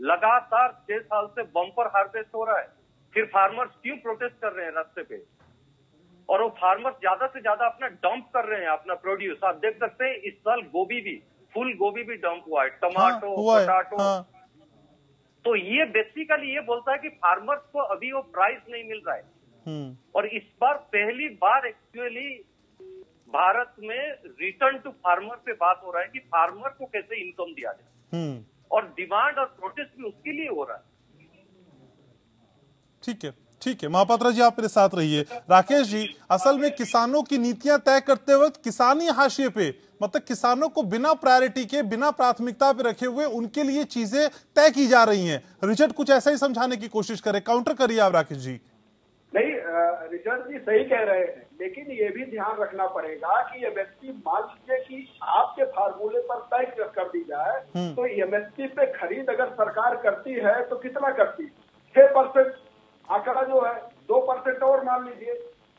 Speaker 4: लगातार 6 साल से बम्पर हार्वेस्ट हो रहा है, फिर फार्मर्स क्यों प्रोटेस्ट कर रहे हैं रास्ते पे, और वो फार्मर्स ज्यादा से ज्यादा अपना डंप कर रहे हैं अपना प्रोड्यूस। आप देख सकते हैं इस साल गोभी भी फूल गोभी भी डंप हुआ है,
Speaker 1: हाँ,
Speaker 4: टमाटो,
Speaker 1: हुआ है,
Speaker 4: पोटाटो।
Speaker 1: हाँ,
Speaker 4: तो ये बेसिकली ये बोलता है कि फार्मर्स को अभी वो प्राइस नहीं मिल रहा है। और इस बार पहली बार एक्चुअली भारत में रिटर्न टू फार्मर पे बात हो रहा है कि फार्मर को कैसे इनकम दिया जाए, और डिमांड और प्रोटेस्ट भी उसके लिए हो रहा है।
Speaker 1: ठीक है, ठीक है महापात्रा जी, आप मेरे साथ रहिए। राकेश जी, असल में किसानों की नीतियां तय करते वक्त किसानी हाशिए पे, मतलब किसानों को बिना प्रायोरिटी के, बिना प्राथमिकता पे रखे हुए उनके लिए चीजें तय की जा रही हैं। रिचर्ड कुछ ऐसा ही समझाने की कोशिश करे, काउंटर करिए आप राकेश जी।
Speaker 5: नहीं, रिचर्ड जी सही कह रहे हैं, लेकिन ये भी ध्यान रखना पड़ेगा कि एमएसपी मान लीजिए कि आपके फार्मूले पर तय कर दी जाए, तो एमएसपी पे खरीद अगर सरकार करती है तो कितना करती है? 6% आंकड़ा जो है, 2% और मान लीजिए,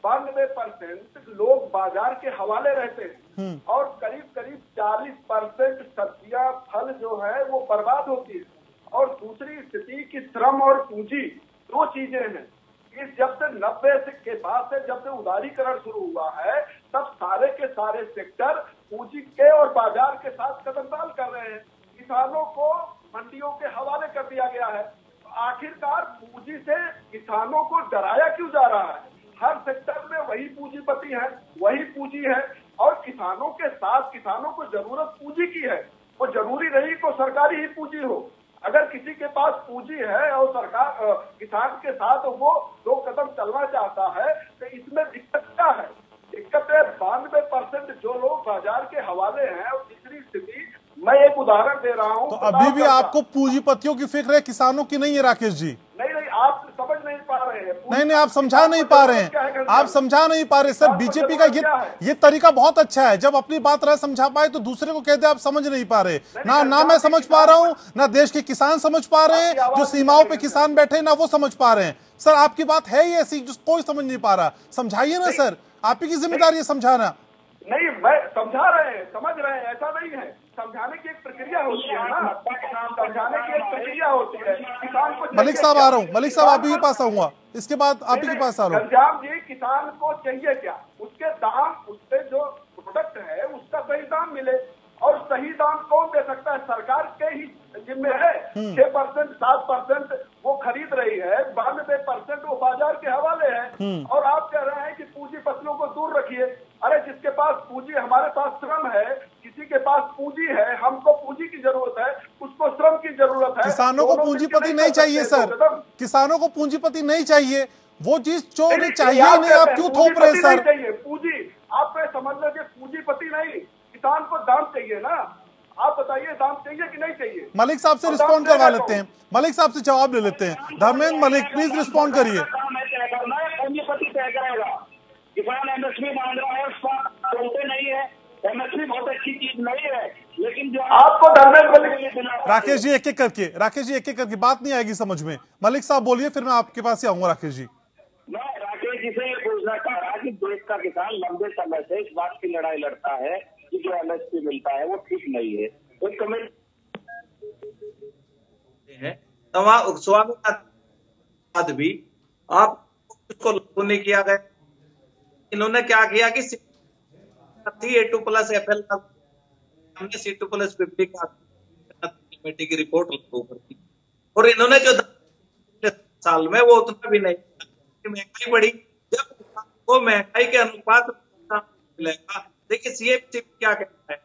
Speaker 5: 92% लोग बाजार के हवाले रहते हैं, और करीब करीब 40% सब्जियां फल जो है वो बर्बाद होती है। और दूसरी स्थिति की श्रम और पूंजी दो चीजें हैं। इस जब से 90 के बाद से जब से उदारीकरण शुरू हुआ है, तब सारे के सारे सेक्टर पूंजी के और बाजार के साथ कदमताल कर रहे हैं। किसानों को मंडियों के हवाले कर दिया गया है। आखिरकार पूंजी से किसानों को डराया क्यों जा रहा है? हर सेक्टर में वही पूंजीपति है, वही पूंजी है, और किसानों के साथ किसानों को जरूरत पूंजी की है। वो जरूरी नहीं को सरकारी ही पूंजी हो। अगर किसी के पास पूंजी है और सरकार किसान के साथ वो 2 कदम चलना चाहता है, तो इसमें दिक्कत क्या है? दिक्कत है 92% जो लोग बाजार के हवाले हैं। और तीसरी स्थिति, मैं एक उदाहरण दे रहा हूँ।
Speaker 1: तो अभी भी आपको पूंजीपतियों की फिक्र है, किसानों की नहीं है राकेश जी?
Speaker 5: नहीं, आप समझ नहीं पा रहे हैं।
Speaker 1: नहीं, आप समझा नहीं पा रहे हैं, आप समझा नहीं पा रहे सर। बीजेपी का ये तरीका बहुत अच्छा है, जब अपनी बात रह समझा पाए तो दूसरे को कहते आप समझ नहीं पा रहे। ना मैं समझ पा रहा हूँ, ना देश के किसान समझ पा रहे हैं, जो सीमाओं पे किसान बैठे ना वो समझ पा रहे हैं। सर आपकी बात है ही ऐसी जो कोई समझ नहीं पा रहा, समझाइए ना सर, आप ही की जिम्मेदारी है समझाना।
Speaker 5: नहीं, मैं समझा रहे हैं, समझ रहे हैं, ऐसा नहीं है। समझाने की एक प्रक्रिया होती है ना, समझाने की एक प्रक्रिया होती है। किसान को
Speaker 1: मलिक साहब आ रहा हूँ, मलिक साहब आप ही के पास आऊंगा, इसके बाद आप ही के पास आ रहा हूँ।
Speaker 5: घनश्याम जी, किसान को चाहिए क्या? उसके दाम, उससे जो प्रोडक्ट है उसका सही दाम मिले, और सही दाम कौन दे सकता है? सरकार के ही जिम्मे है। 6% 7% वो खरीद रही है, 92% वो बाजार के हवाले है। और आप कह रहे हैं कि पूंजीपतियों को दूर रखिए। अरे जिसके पास पूंजी, हमारे पास श्रम है, किसी के पास पूंजी है, हमको पूंजी की जरूरत है, उसको श्रम की जरूरत है।
Speaker 1: किसानों को पूंजीपति नहीं चाहिए सर, किसानों को पूंजीपति नहीं चाहिए, वो चीज जो चाहिए नहीं, आप क्यों थोप रहे सर?
Speaker 5: पूंजी आप समझ लीजिए, पूंजीपति नहीं, किसान को दाम चाहिए ना। आप बताइए, दाम चाहिए कि नहीं चाहिए?
Speaker 1: मलिक साहब से रिस्पॉन्ड करवा लेते हैं, मलिक साहब से जवाब ले लेते हैं। धर्मेंद्र मलिक प्लीज रिस्पॉन्ड करिए।
Speaker 9: पूंजीपति तय करेगा। किसान एमएसपी मांग रहा है, बोलते नहीं है। एमएसपी बहुत अच्छी चीज नहीं है, लेकिन जो
Speaker 5: आपको धर्मेंद्र मलिक,
Speaker 1: राकेश जी एक एक करके बात नहीं आएगी समझ में। मलिक साहब बोलिए, फिर मैं आपके पास ही आऊंगा। राकेश जी,
Speaker 9: मैं राकेश जी से ये पूछना चाह रहा कि देश का किसान लंबे समय से इस बात की लड़ाई लड़ता है कि जो एमएसपी मिलता है वो ठीक नहीं है। एक कमेंट
Speaker 8: है स्वामीनाथन भी आप उसको लागू नहीं किया गया। इन्होंने क्या किया कि A2+FL हमने C2+50 का कमेटी की रिपोर्ट लागू कर दी, और इन्होंने जो साल में वो उतना भी नहीं, महंगाई बढ़ी। जब वो महंगाई के अनुपात मिलेगा, देखिए CAPC क्या कहता है,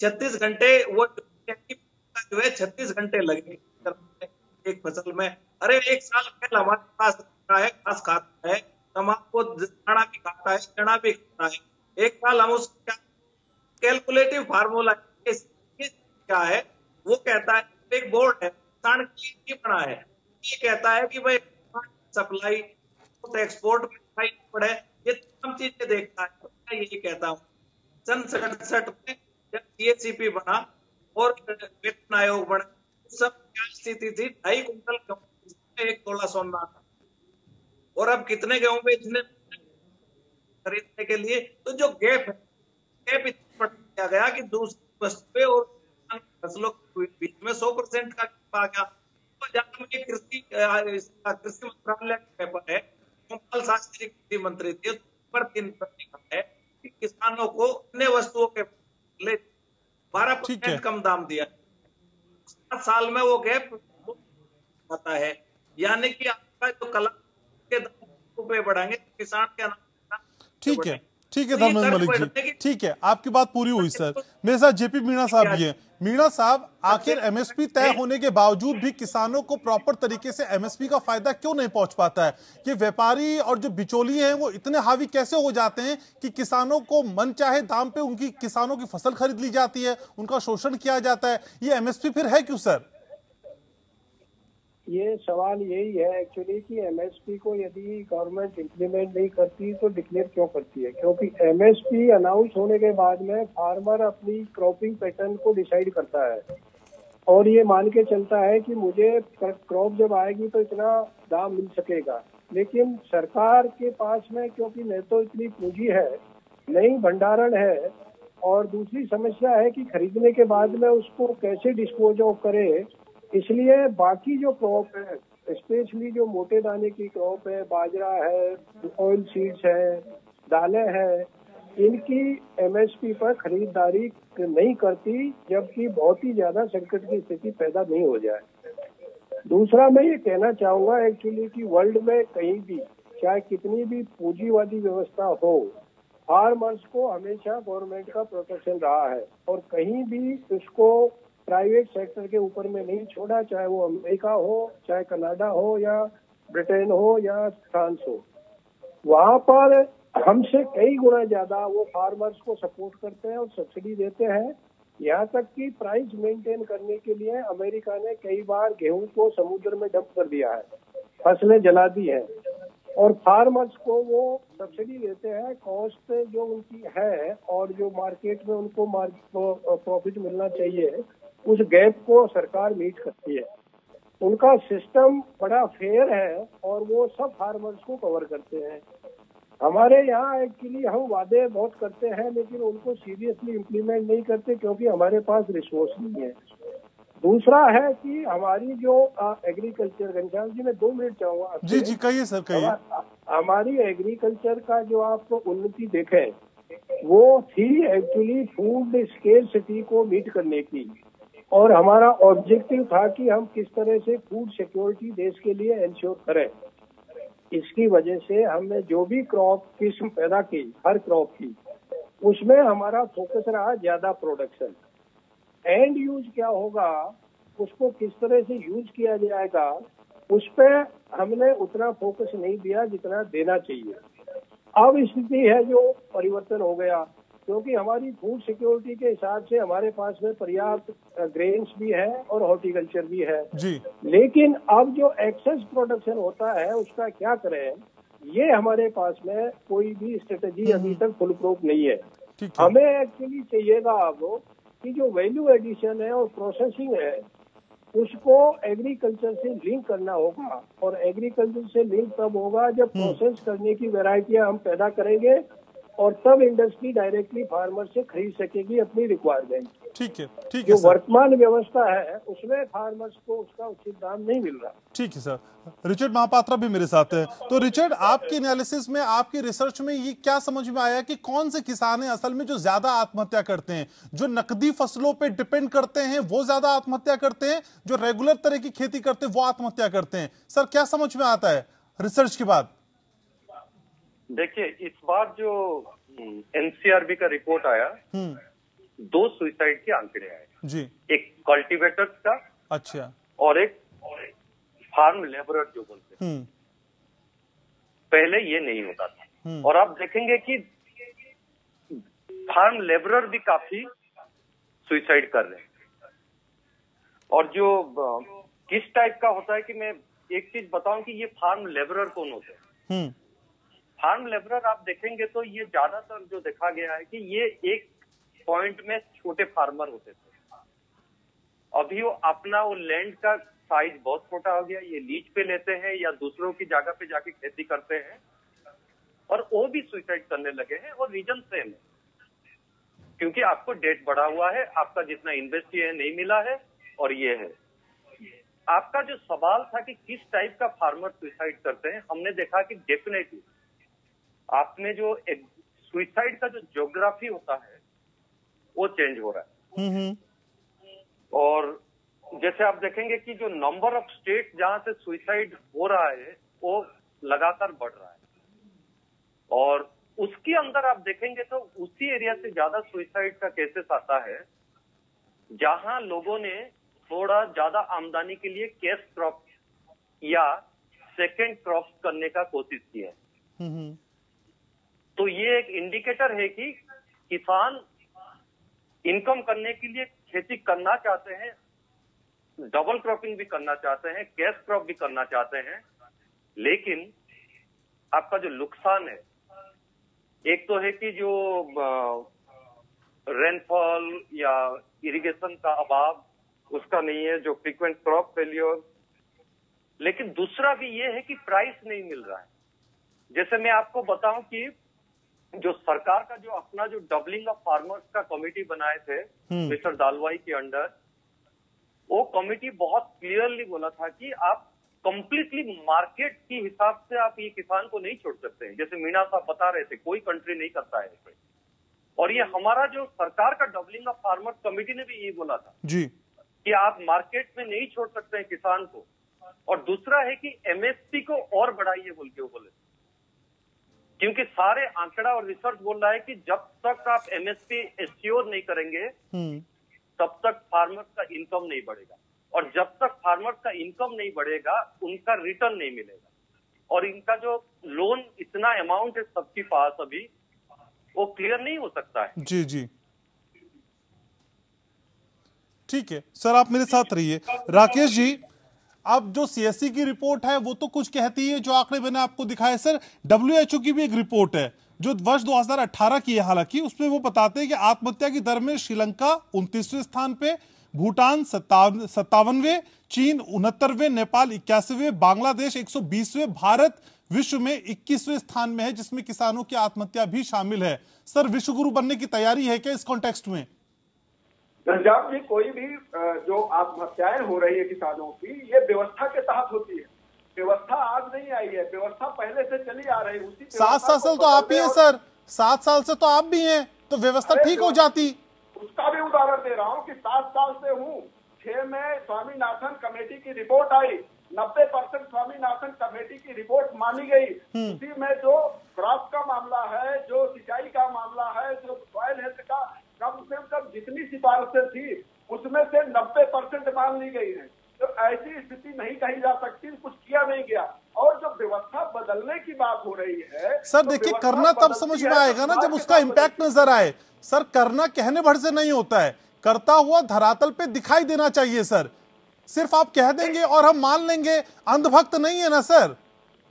Speaker 8: 36 घंटे वो जो है 36 घंटे लगे एक फसल में। अरे एक साल पहले हमारे पास घास खाता है, तम्बाकू दाना भी खाता है, चना भी खाता है। एक साल हम उसका कैलकुलेटिव फार्मूला क्या है, वो कहता है, एक बोर्ड है किसान के लिए बना है, ये कहता है कि भाई सप्लाई एक्सपोर्ट में पड़े, ये तमाम चीजें देखता है। तो मैं यही कहता हूँ, सन 67 में जब CACP बना और वेतन आयोग बना, सब क्या स्थिति थी, 2.5 कुंटल गेहूं 1 तोला सोना था, और अब कितने गेहूं बेचने खरीदने के लिए। तो जो गैप है, गैप इतना बढ़ दिया गया कि दूसरी वस्तुएं और फसलों के बीच में 100% का गैप आ गया। तो जहां में कृषि मंत्रालय का पेपर है, गोपाल शास्त्री कृषि मंत्री थे, पर 3 पर लिखा है कि किसानों को अन्य वस्तुओं के 12% कम दाम दिया। 7 साल में वो गैप आता है, यानी कि आपका जो कला के रुपए बढ़ेंगे, किसान के
Speaker 1: ठीक है धर्मेंद्र मलिक जी, ठीक है, आपकी बात पूरी हुई सर। मेरे साथ जेपी मीणा साहब भी हैं। मीणा साहब, आखिर एमएसपी तय होने के बावजूद भी किसानों को प्रॉपर तरीके से एमएसपी का फायदा क्यों नहीं पहुंच पाता है? कि व्यापारी और जो बिचौली हैं वो इतने हावी कैसे हो जाते हैं कि किसानों को मन चाहे दाम पे उनकी किसानों की फसल खरीद ली जाती है, उनका शोषण किया जाता है? ये एमएसपी फिर है क्यों सर?
Speaker 7: ये सवाल यही है एक्चुअली कि एमएसपी को यदि गवर्नमेंट इम्प्लीमेंट नहीं करती तो डिक्लेयर क्यों करती है? क्योंकि एमएसपी अनाउंस होने के बाद में फार्मर अपनी क्रॉपिंग पैटर्न को डिसाइड करता है और ये मान के चलता है कि मुझे क्रॉप जब आएगी तो इतना दाम मिल सकेगा। लेकिन सरकार के पास में क्योंकि न तो इतनी पूंजी है, नहीं भंडारण है, और दूसरी समस्या है कि खरीदने के बाद में उसको कैसे डिस्पोज ऑफ करे, इसलिए बाकी जो क्रॉप है, स्पेशली जो मोटे दाने की क्रॉप है, बाजरा है, ऑयल सीड्स है, दालें हैं, इनकी एमएसपी पर खरीदारी नहीं करती जबकि बहुत ही ज्यादा संकट की स्थिति पैदा नहीं हो जाए। दूसरा मैं ये कहना चाहूंगा एक्चुअली कि वर्ल्ड में कहीं भी चाहे कितनी भी पूंजीवादी व्यवस्था हो, फार्मर्स को हमेशा गवर्नमेंट का प्रोटेक्शन रहा है और कहीं भी उसको प्राइवेट सेक्टर के ऊपर में नहीं छोड़ा, चाहे वो अमेरिका हो, चाहे कनाडा हो, या ब्रिटेन हो, या फ्रांस हो। वहाँ पर हमसे कई गुना ज्यादा वो फार्मर्स को सपोर्ट करते हैं और सब्सिडी देते हैं। यहाँ तक कि प्राइस मेंटेन करने के लिए अमेरिका ने कई बार गेहूं को समुद्र में डंप कर दिया है, फसलें जला दी है, और फार्मर्स को वो सब्सिडी देते हैं। कॉस्ट जो उनकी है और जो मार्केट में उनको प्रॉफिट मिलना चाहिए, उस गैप को सरकार मीट करती है। उनका सिस्टम बड़ा फेयर है और वो सब फार्मर्स को कवर करते हैं। हमारे यहाँ एक्चुअली हम वादे बहुत करते हैं लेकिन उनको सीरियसली इम्प्लीमेंट नहीं करते क्योंकि हमारे पास रिसोर्स नहीं है। दूसरा है कि हमारी जो एग्रीकल्चर, घनश्याम जी मैं 2 मिनट चाहूंगा।
Speaker 1: जी कहिए सर, कहिए।
Speaker 7: हमारी एग्रीकल्चर का जो आप उन्नति देखें, वो थी एक्चुअली फूड स्केर्सिटी को मीट करने की, और हमारा ऑब्जेक्टिव था कि हम किस तरह से फूड सिक्योरिटी देश के लिए इंश्योर करें। इसकी वजह से हमने जो भी क्रॉप किस्म पैदा की, हर क्रॉप की, उसमें हमारा फोकस रहा ज्यादा प्रोडक्शन। एंड यूज क्या होगा, उसको किस तरह से यूज किया जाएगा, उस पर हमने उतना फोकस नहीं दिया जितना देना चाहिए। अब स्थिति है जो परिवर्तन हो गया, क्योंकि हमारी फूड सिक्योरिटी के हिसाब से हमारे पास में पर्याप्त ग्रेन्स भी है और हॉर्टिकल्चर भी है
Speaker 1: जी।
Speaker 7: लेकिन अब जो एक्सेस प्रोडक्शन होता है उसका क्या करें, ये हमारे पास में कोई भी स्ट्रेटेजी अभी तक फुल प्रूफ नहीं है। हमें एक्चुअली चाहिएगा अब कि जो वैल्यू एडिशन है और प्रोसेसिंग है उसको एग्रीकल्चर से लिंक करना होगा, और एग्रीकल्चर से लिंक तब होगा जब प्रोसेस करने की वैरायटियां हम पैदा करेंगे और तब इंडस्ट्री डायरेक्टली फार्मर से खरीद सकेगी अपनी रिक्वायरमेंट।
Speaker 1: ठीक है
Speaker 7: जो वर्तमान व्यवस्था है उसमें फार्मर्स को उसका उचित दाम नहीं मिल रहा।
Speaker 1: ठीक है सर। रिचर्ड महापात्रा भी मेरे साथ है। तो रिचर्ड, आपकी एनालिसिस में, आपकी रिसर्च में ये क्या समझ में आया कि कौन से किसान हैं असल में जो ज्यादा आत्महत्या करते हैं? जो नकदी फसलों पे डिपेंड करते हैं वो ज्यादा आत्महत्या करते हैं, जो रेगुलर तरह की खेती करते हैं वो आत्महत्या करते हैं? सर क्या समझ में आता है रिसर्च के बाद?
Speaker 4: देखिए, इस बार जो एनसीआरबी का रिपोर्ट आया, 2 सुसाइड के आंकड़े आए
Speaker 1: जी। एक
Speaker 4: कल्टीवेटर्स का,
Speaker 1: अच्छा,
Speaker 4: और एक फार्म लेबरर जो बोलते हैं। पहले ये नहीं होता था, और आप देखेंगे कि फार्म लेबरर भी काफी सुसाइड कर रहे हैं। और जो किस टाइप का होता है कि मैं एक चीज बताऊं कि ये फार्म लेबरर कौन होते हैं। फार्म लेबरर आप देखेंगे तो ये ज्यादातर जो देखा गया है कि ये एक पॉइंट में छोटे फार्मर होते थे। अभी वो अपना वो लैंड का साइज बहुत छोटा हो गया, ये लीज पे लेते हैं या दूसरों की जगह पे जाके खेती करते हैं, और वो भी सुसाइड करने लगे हैं। और रीजन सेम है, क्योंकि आपको डेट बढ़ा हुआ है, आपका जितना इन्वेस्ट किया है नहीं मिला है, और ये है। आपका जो सवाल था कि किस टाइप का फार्मर सुसाइड करते हैं, हमने देखा कि डेफिनेटली आपने जो सुसाइड का जो ज्योग्राफी होता है वो चेंज हो रहा है। और जैसे आप देखेंगे कि जो नंबर ऑफ स्टेट जहां से सुइसाइड हो रहा है वो लगातार बढ़ रहा है, और उसके अंदर आप देखेंगे तो उसी एरिया से ज्यादा सुइसाइड का केसेस आता है जहां लोगों ने थोड़ा ज्यादा आमदनी के लिए कैश क्रॉप या सेकंड क्रॉप करने का कोशिश की है। तो ये एक इंडिकेटर है कि किसान इनकम करने के लिए खेती करना चाहते हैं, डबल क्रॉपिंग भी करना चाहते हैं, कैश क्रॉप भी करना चाहते हैं, लेकिन आपका जो नुकसान है, एक तो है कि जो रेनफॉल या इरिगेशन का अभाव उसका नहीं है, जो फ्रीक्वेंट क्रॉप फेलियर, लेकिन दूसरा भी ये है कि प्राइस नहीं मिल रहा है। जैसे मैं आपको बताऊं कि जो सरकार का जो अपना जो डबलिंग ऑफ फार्मर्स का कमेटी बनाए थे मिस्टर दालवाई के अंडर, वो कमेटी बहुत क्लियरली बोला था कि आप कंप्लीटली मार्केट के हिसाब से आप ये किसान को नहीं छोड़ सकते हैं। जैसे मीना साहब बता रहे थे, कोई कंट्री नहीं करता है। और ये हमारा जो सरकार का डबलिंग ऑफ फार्मर्स कमेटी ने भी ये बोला था
Speaker 1: जी
Speaker 4: कि आप मार्केट में नहीं छोड़ सकते हैं किसान को। और दूसरा है कि एमएसपी को और बढ़ाइए बोल के वो बोले, क्योंकि सारे आंकड़ा और रिसर्च बोल रहा है कि जब तक आप एमएसपी एश्योर नहीं करेंगे तब तक फार्मर्स का इनकम नहीं बढ़ेगा, और जब तक फार्मर्स का इनकम नहीं बढ़ेगा उनका रिटर्न नहीं मिलेगा, और इनका जो लोन इतना अमाउंट है सबके पास अभी वो क्लियर नहीं हो सकता है।
Speaker 1: जी जी ठीक है सर, आप मेरे साथ रहिए। राकेश जी, अब जो सीएससी की रिपोर्ट है वो तो कुछ कहती है, जो आंकड़े मैंने आपको दिखाए सर, डब्ल्यूएचओ की भी एक रिपोर्ट है जो वर्ष 2018 की है, हालांकि उसमें वो बताते हैं कि आत्महत्या की दर में श्रीलंका 29वें स्थान पे, भूटान 57वें, चीन 69वें, नेपाल 81वें, बांग्लादेश 120वें, भारत विश्व में 21वें स्थान में है, जिसमें किसानों की आत्महत्या भी शामिल है। सर, विश्व गुरु बनने की तैयारी है क्या इस कॉन्टेक्स्ट में?
Speaker 5: पंजाब जी, कोई भी जो आत्महत्याएं हो रही है किसानों की, ये व्यवस्था के तहत होती है। व्यवस्था आज नहीं आई है, व्यवस्था पहले से चली आ रही है। उसी
Speaker 1: 7 साल से तो आप ही हैं सर, 7 साल से तो आप भी हैं, तो व्यवस्था ठीक हो जाती।
Speaker 5: उसका भी उदाहरण दे रहा हूँ कि 7 साल से हूँ। 6 में स्वामीनाथन कमेटी की रिपोर्ट आई, 90% स्वामीनाथन कमेटी की रिपोर्ट मानी गई। उसी में जो क्रॉप का मामला है, जो सिंचाई का मामला है, जो सॉइल हेल्थ का कम से कम जितनी सिफारिशें थी उसमें से 90% मान ली गई है। तो ऐसी स्थिति नहीं कही जा सकती, कुछ किया नहीं गया। और जो व्यवस्था बदलने की बात हो रही है
Speaker 1: सर,
Speaker 5: तो
Speaker 1: देखिए करना तब समझ में आएगा ना जब उसका इम्पैक्ट नजर आए। सर, करना कहने भर से नहीं होता है, करता हुआ धरातल पे दिखाई देना चाहिए सर। सिर्फ आप कह देंगे और हम मान लेंगे, अंधभक्त नहीं है ना सर।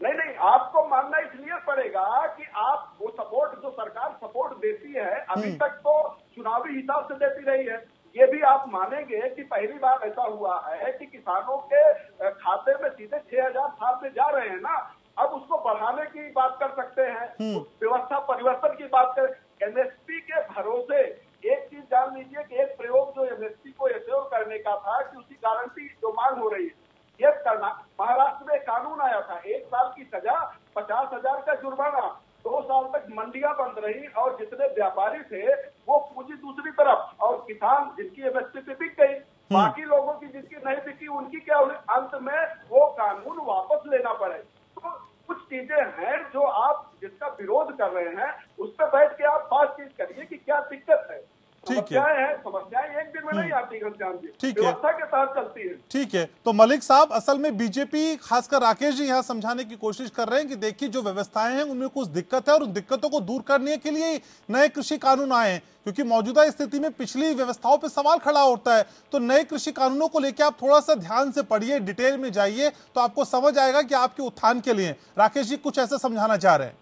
Speaker 5: नहीं, आपको मानना इसलिए पड़ेगा कि आप वो सपोर्ट जो सरकार सपोर्ट देती है अभी तक तो चुनावी हिसाब से देती रही है। ये भी आप मानेंगे कि पहली बार ऐसा हुआ है कि किसानों के खाते में सीधे 6,000 साल में जा रहे हैं ना। अब उसको बढ़ाने की बात कर सकते हैं, उस व्यवस्था परिवर्तन की बात कर। एमएसपी के भरोसे एक चीज जान लीजिए कि एक प्रयोग जो एमएसपी को एश्योर करने का था कि उसकी गारंटी जो मांग हो रही है ये करना, महाराष्ट्र में कानून आया था, 1 साल की सजा, 50,000 का जुर्माना, 2 साल तक मंडियां बंद रही और जितने व्यापारी थे वो पूंजी दूसरी तरफ, और किसान जिनकी एमएसपी पे बिक गई, बाकी लोगों की जिनकी नहीं बिकी उनकी क्या हुई, अंत में वो कानून वापस लेना पड़े। तो कुछ चीजें हैं जो आप जिसका विरोध कर रहे हैं उस पर बैठ के आप बातचीत करिए कि क्या दिक्कत है। समस्याएं एक दिन में नहीं आती घनश्याम जी, व्यवस्था के तहत चलती है।
Speaker 1: ठीक है, तो मलिक साहब, असल में बीजेपी, खासकर राकेश जी यहाँ समझाने की कोशिश कर रहे हैं कि देखिए जो व्यवस्थाएं हैं उनमें कुछ दिक्कत है और उन दिक्कतों को दूर करने के लिए नए कृषि कानून आए हैं, क्योंकि मौजूदा स्थिति में पिछली व्यवस्थाओं पर सवाल खड़ा होता है। तो नए कृषि कानूनों को लेकर आप थोड़ा सा ध्यान से पढ़िए, डिटेल में जाइए, तो आपको समझ आएगा कि आपके उत्थान के लिए। राकेश जी कुछ ऐसा समझाना चाह रहे हैं?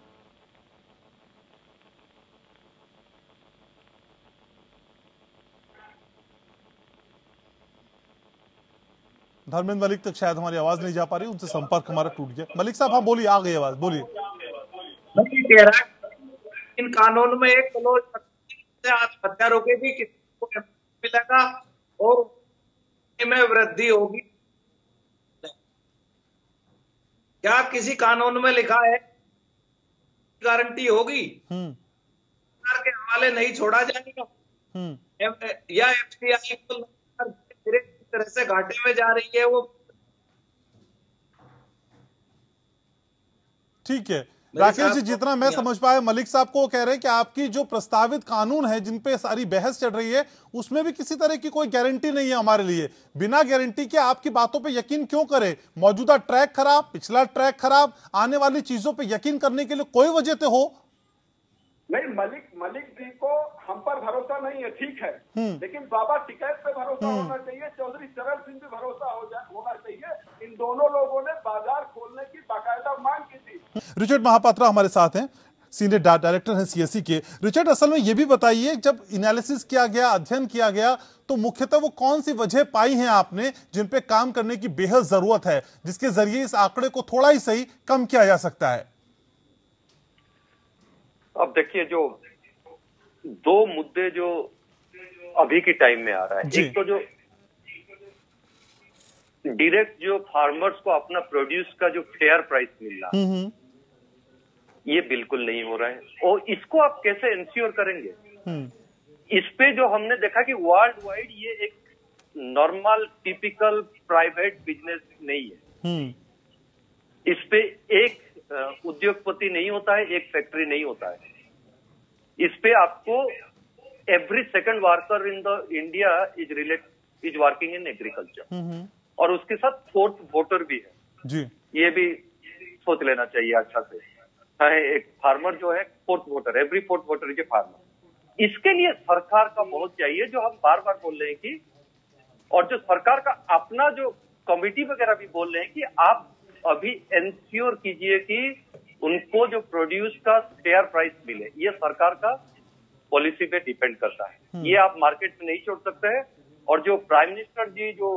Speaker 1: धर्मेंद्र मलिक तक शायद हमारी आवाज नहीं जा पा रही, उनसे संपर्क हमारा टूट गया। मलिक साहब, हाँ बोलिए, आ गई आवाज, बोलिए।
Speaker 8: इन कानून में एक क्लोज से आत्महत्या रोकेगी, किसी को मिलेगा और में वृद्धि होगी। क्या किसी कानून में लिखा है गारंटी होगी? सरकार के हवाले नहीं छोड़ा जाएगा। या FCI को धीरे तरह से घाटे में जा रही है वो।
Speaker 1: ठीक है राकेश जी, जितना मैं समझ पाया मलिक साहब को कह रहे हैं कि आपकी जो प्रस्तावित कानून है जिन पे सारी बहस चल रही है उसमें भी किसी तरह की कोई गारंटी नहीं है हमारे लिए। बिना गारंटी के आपकी बातों पे यकीन क्यों करें? मौजूदा ट्रैक खराब, पिछला ट्रैक खराब, आने वाली चीजों पे यकीन करने के लिए कोई वजह तो हो।
Speaker 5: नहीं, मलिक जी को हम पर भरोसा नहीं है, ठीक है, लेकिन बाबा टिकैत पे भरोसा होना चाहिए, चौधरी चरण सिंह पे भरोसा होना चाहिए। इन दोनों लोगों ने बाजार खोलने की बाकायदा मांग की थी।
Speaker 1: रिचर्ड महापात्रा हमारे साथ हैं, सीनियर डायरेक्टर हैं सीएससी के। रिचर्ड, असल में ये भी बताइए, जब एनालिसिस किया गया, अध्ययन किया गया, तो मुख्यतः वो कौन सी वजह पाई है आपने जिन पे काम करने की बेहद जरूरत है, जिसके जरिए इस आंकड़े को थोड़ा ही सही कम किया जा सकता है?
Speaker 4: अब देखिए, जो दो मुद्दे जो अभी के टाइम में आ रहा है, एक तो जो डायरेक्ट जो फार्मर्स को अपना प्रोड्यूस का जो फेयर प्राइस मिल रहा है, ये बिल्कुल नहीं हो रहा है। और इसको आप कैसे इंश्योर करेंगे? इस पे जो हमने देखा कि वर्ल्ड वाइड ये एक नॉर्मल टिपिकल प्राइवेट बिजनेस नहीं है। इस पे एक उद्योगपति नहीं होता है, एक फैक्ट्री नहीं होता है। इस पे आपको every second worker in the India is working in agriculture, और उसके साथ फोर्थ वोटर भी है जी। ये भी सोच लेना चाहिए अच्छा से। एक फार्मर जो है fourth voter, every fourth voter is a farmer. इसके लिए सरकार का बहुत चाहिए, जो हम बार बार बोल रहे हैं कि, और जो सरकार का अपना जो कमिटी वगैरह भी बोल रहे हैं कि आप अभी इंश्योर कीजिए कि उनको जो प्रोड्यूस का फेयर प्राइस मिले। ये सरकार का पॉलिसी पे डिपेंड करता है, ये आप मार्केट में नहीं छोड़ सकते हैं। और जो प्राइम मिनिस्टर जी जो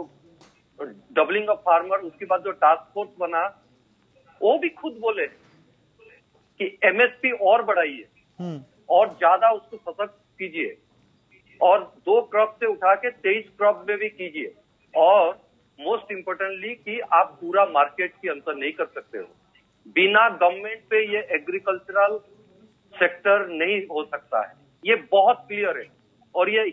Speaker 4: डबलिंग ऑफ फार्मर, उसके बाद जो टास्क फोर्स बना, वो भी खुद बोले कि एमएसपी और बढ़ाइए और ज्यादा उसको सशक्त कीजिए, और 2 क्रॉप से उठा के 23 क्रॉप में भी कीजिए। और मोस्ट इम्पोर्टेंटली कि आप पूरा मार्केट की अंतर नहीं कर सकते हो, बिना गवर्नमेंट पे ये एग्रीकल्चरल सेक्टर नहीं हो सकता है। ये बहुत क्लियर है, और ये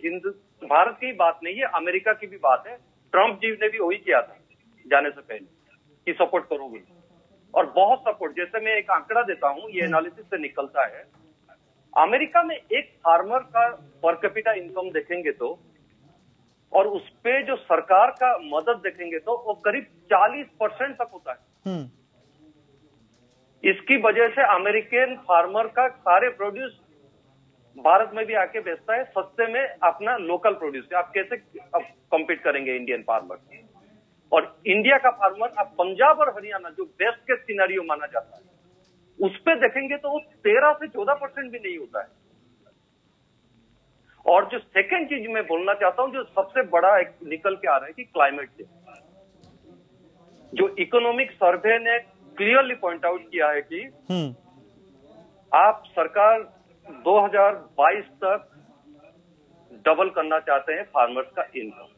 Speaker 4: भारत की बात नहीं है, अमेरिका की भी बात है। ट्रंप जी ने भी वही किया था जाने से पहले कि सपोर्ट करोगे, और बहुत सपोर्ट। जैसे मैं एक आंकड़ा देता हूं, ये एनालिसिस से निकलता है। अमेरिका में एक फार्मर का पर कैपिटा इनकम देखेंगे तो, और उस पे जो सरकार का मदद देखेंगे तो वो करीब 40% तक होता है। इसकी वजह से अमेरिकन फार्मर का सारे प्रोड्यूस भारत में भी आके बेचता है सस्ते में, अपना लोकल प्रोड्यूस। आप कैसे कम्पीट करेंगे इंडियन फार्मर? और इंडिया का फार्मर, आप पंजाब और हरियाणा जो बेस्ट के सिनेरियो माना जाता है, उस पे देखेंगे तो वो 13 से 14% भी नहीं होता है। और जो सेकंड चीज मैं बोलना चाहता हूं, जो सबसे बड़ा एक निकल के आ रहा है कि क्लाइमेट चेंज, जो इकोनॉमिक सर्वे ने क्लियरली पॉइंट आउट किया है कि आप सरकार 2022 तक डबल करना चाहते हैं फार्मर्स का इनकम,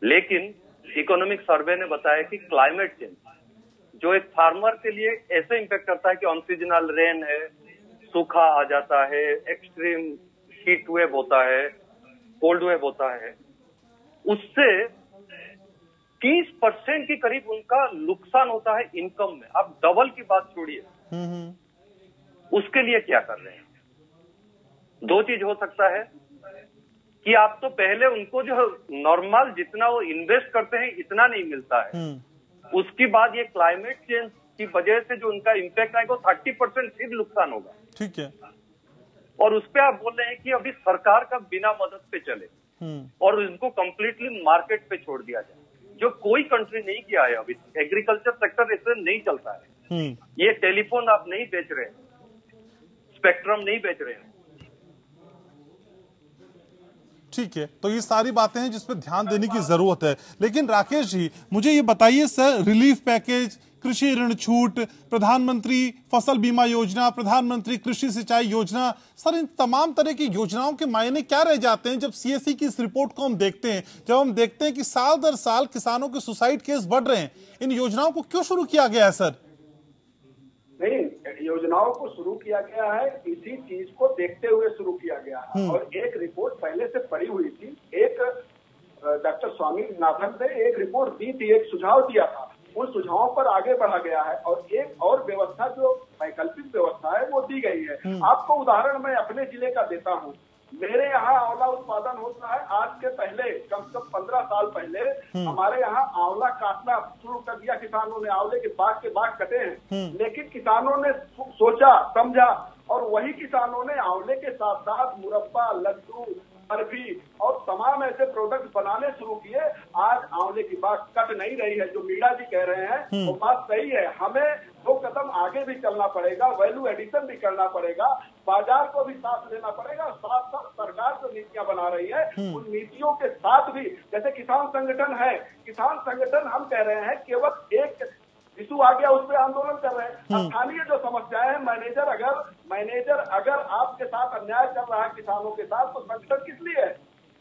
Speaker 4: लेकिन इकोनॉमिक सर्वे ने बताया कि क्लाइमेट चेंज जो एक फार्मर के लिए ऐसे इम्पैक्ट करता है कि अनसीजनल रेन है, सूखा आ जाता है, एक्सट्रीम हीट वेव होता है, कोल्ड वेव होता है, उससे 30% के करीब उनका नुकसान होता है इनकम में। आप डबल की बात छोड़िए, उसके लिए क्या कर रहे हैं? 2 चीज हो सकता है कि आप तो पहले उनको जो नॉर्मल जितना वो इन्वेस्ट करते हैं इतना नहीं मिलता है, उसके बाद ये क्लाइमेट चेंज की वजह से जो उनका इम्पैक्ट आएगा 30% फिर नुकसान होगा। ठीक है, और उस पे आप बोल रहे हैं कि अभी सरकार का बिना मदद पे चले और इनको कंप्लीटली मार्केट पे छोड़ दिया जाए, जो कोई कंट्री नहीं किया है अभी। एग्रीकल्चर सेक्टर इससे नहीं चलता है। ये टेलीफोन आप नहीं बेच रहे हैं, स्पेक्ट्रम नहीं बेच रहे हैं।
Speaker 1: ठीक है, तो ये सारी बातें हैं जिस पर ध्यान देने की जरूरत है। लेकिन राकेश जी, मुझे ये बताइए सर, रिलीफ पैकेज, कृषि ऋण छूट, प्रधानमंत्री फसल बीमा योजना, प्रधानमंत्री कृषि सिंचाई योजना, सर इन तमाम तरह की योजनाओं के मायने क्या रह जाते हैं जब सीएससी की इस रिपोर्ट को हम देखते हैं, जब हम देखते हैं कि साल दर साल किसानों के सुसाइड केस बढ़ रहे हैं? इन योजनाओं को क्यों शुरू किया गया है सर?
Speaker 5: नहीं, योजनाओं को शुरू किया गया है, इसी चीज को देखते हुए शुरू किया गया है। और एक रिपोर्ट पहले से पड़ी हुई थी, एक डॉक्टर स्वामीनाथन ने एक रिपोर्ट दी थी, एक सुझाव दिया था, उन सुझावों पर आगे बढ़ा गया है और एक और व्यवस्था जो वैकल्पिक व्यवस्था है वो दी गई है। आपको उदाहरण मैं अपने जिले का देता हूँ। मेरे यहाँ आंवला उत्पादन होता है, आज के पहले कम से कम 15 साल पहले हमारे यहाँ आंवला काटना शुरू कर दिया किसानों ने, आंवले के बाग कटे हैं। लेकिन किसानों ने सोचा समझा और वही किसानों ने आंवले के साथ साथ मुरब्बा, लड्डू, बर्फी और तमाम ऐसे प्रोडक्ट बनाने शुरू किए। आज आंवले की बात कट नहीं रही है। जो मीणा जी कह रहे हैं वो बात सही है। हमें 2 कदम आगे भी चलना पड़ेगा, वैल्यू एडिशन भी करना पड़ेगा, बाजार को भी साथ लेना पड़ेगा। साथ साथ सरकार जो नीतियां बना रही है उन नीतियों के साथ भी, जैसे किसान संगठन है, किसान संगठन हम कह रहे हैं केवल एक इशू आ गया उस पर आंदोलन कर रहे हैं। स्थानीय जो समस्याएं हैं, मैनेजर अगर आपके साथ अन्याय कर रहा है किसानों के साथ, तो संगठन किस लिए है?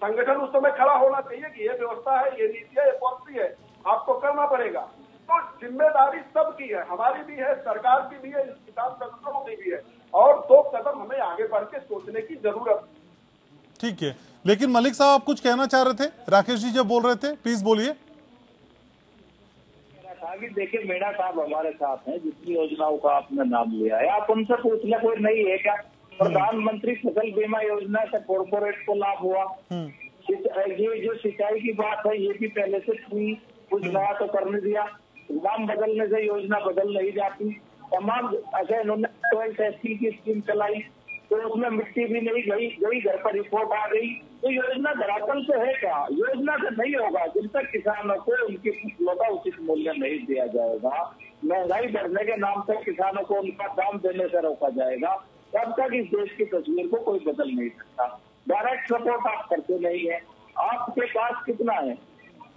Speaker 5: संगठन उस समय खड़ा होना चाहिए कि ये व्यवस्था है, ये नीति है, ये पॉलिसी है, आपको करना पड़ेगा। तो जिम्मेदारी सबकी है, हमारी भी है, सरकार की भी है, किसान संगठनों की भी है और 2 कदम हमें आगे बढ़ के सोचने की जरूरत।
Speaker 1: ठीक है, लेकिन मलिक साहब आप कुछ कहना चाह रहे थे, राकेश जी जब बोल रहे थे, प्लीज बोलिए।
Speaker 9: देखिए मीणा साहब हमारे साथ हैं, जितनी योजनाओं का आपने नाम लिया है आप उनसे पूछ ले, कोई नहीं है क्या? प्रधानमंत्री फसल बीमा योजना से कॉर्पोरेट को लाभ हुआ। ये जो सिंचाई की बात है ये भी पहले से थी, कुछ नया तो करने दिया। नाम बदलने से योजना बदल नहीं जाती। तमाम अच्छा इन्होंने 12 की स्कीम चलाई तो उसमें मिट्टी भी नहीं गई घर पर रिपोर्ट आ गई। तो योजना धरातल से है क्या? योजना से नहीं होगा जब तक किसानों को उनकी फसलों का उचित मूल्य नहीं दिया जाएगा। महंगाई बढ़ने के नाम पर किसानों को उनका दाम देने से रोका जाएगा, तब तक इस देश की तस्वीर को कोई बदल नहीं सकता। डायरेक्ट सपोर्ट आप करते नहीं है। आपके पास कितना है?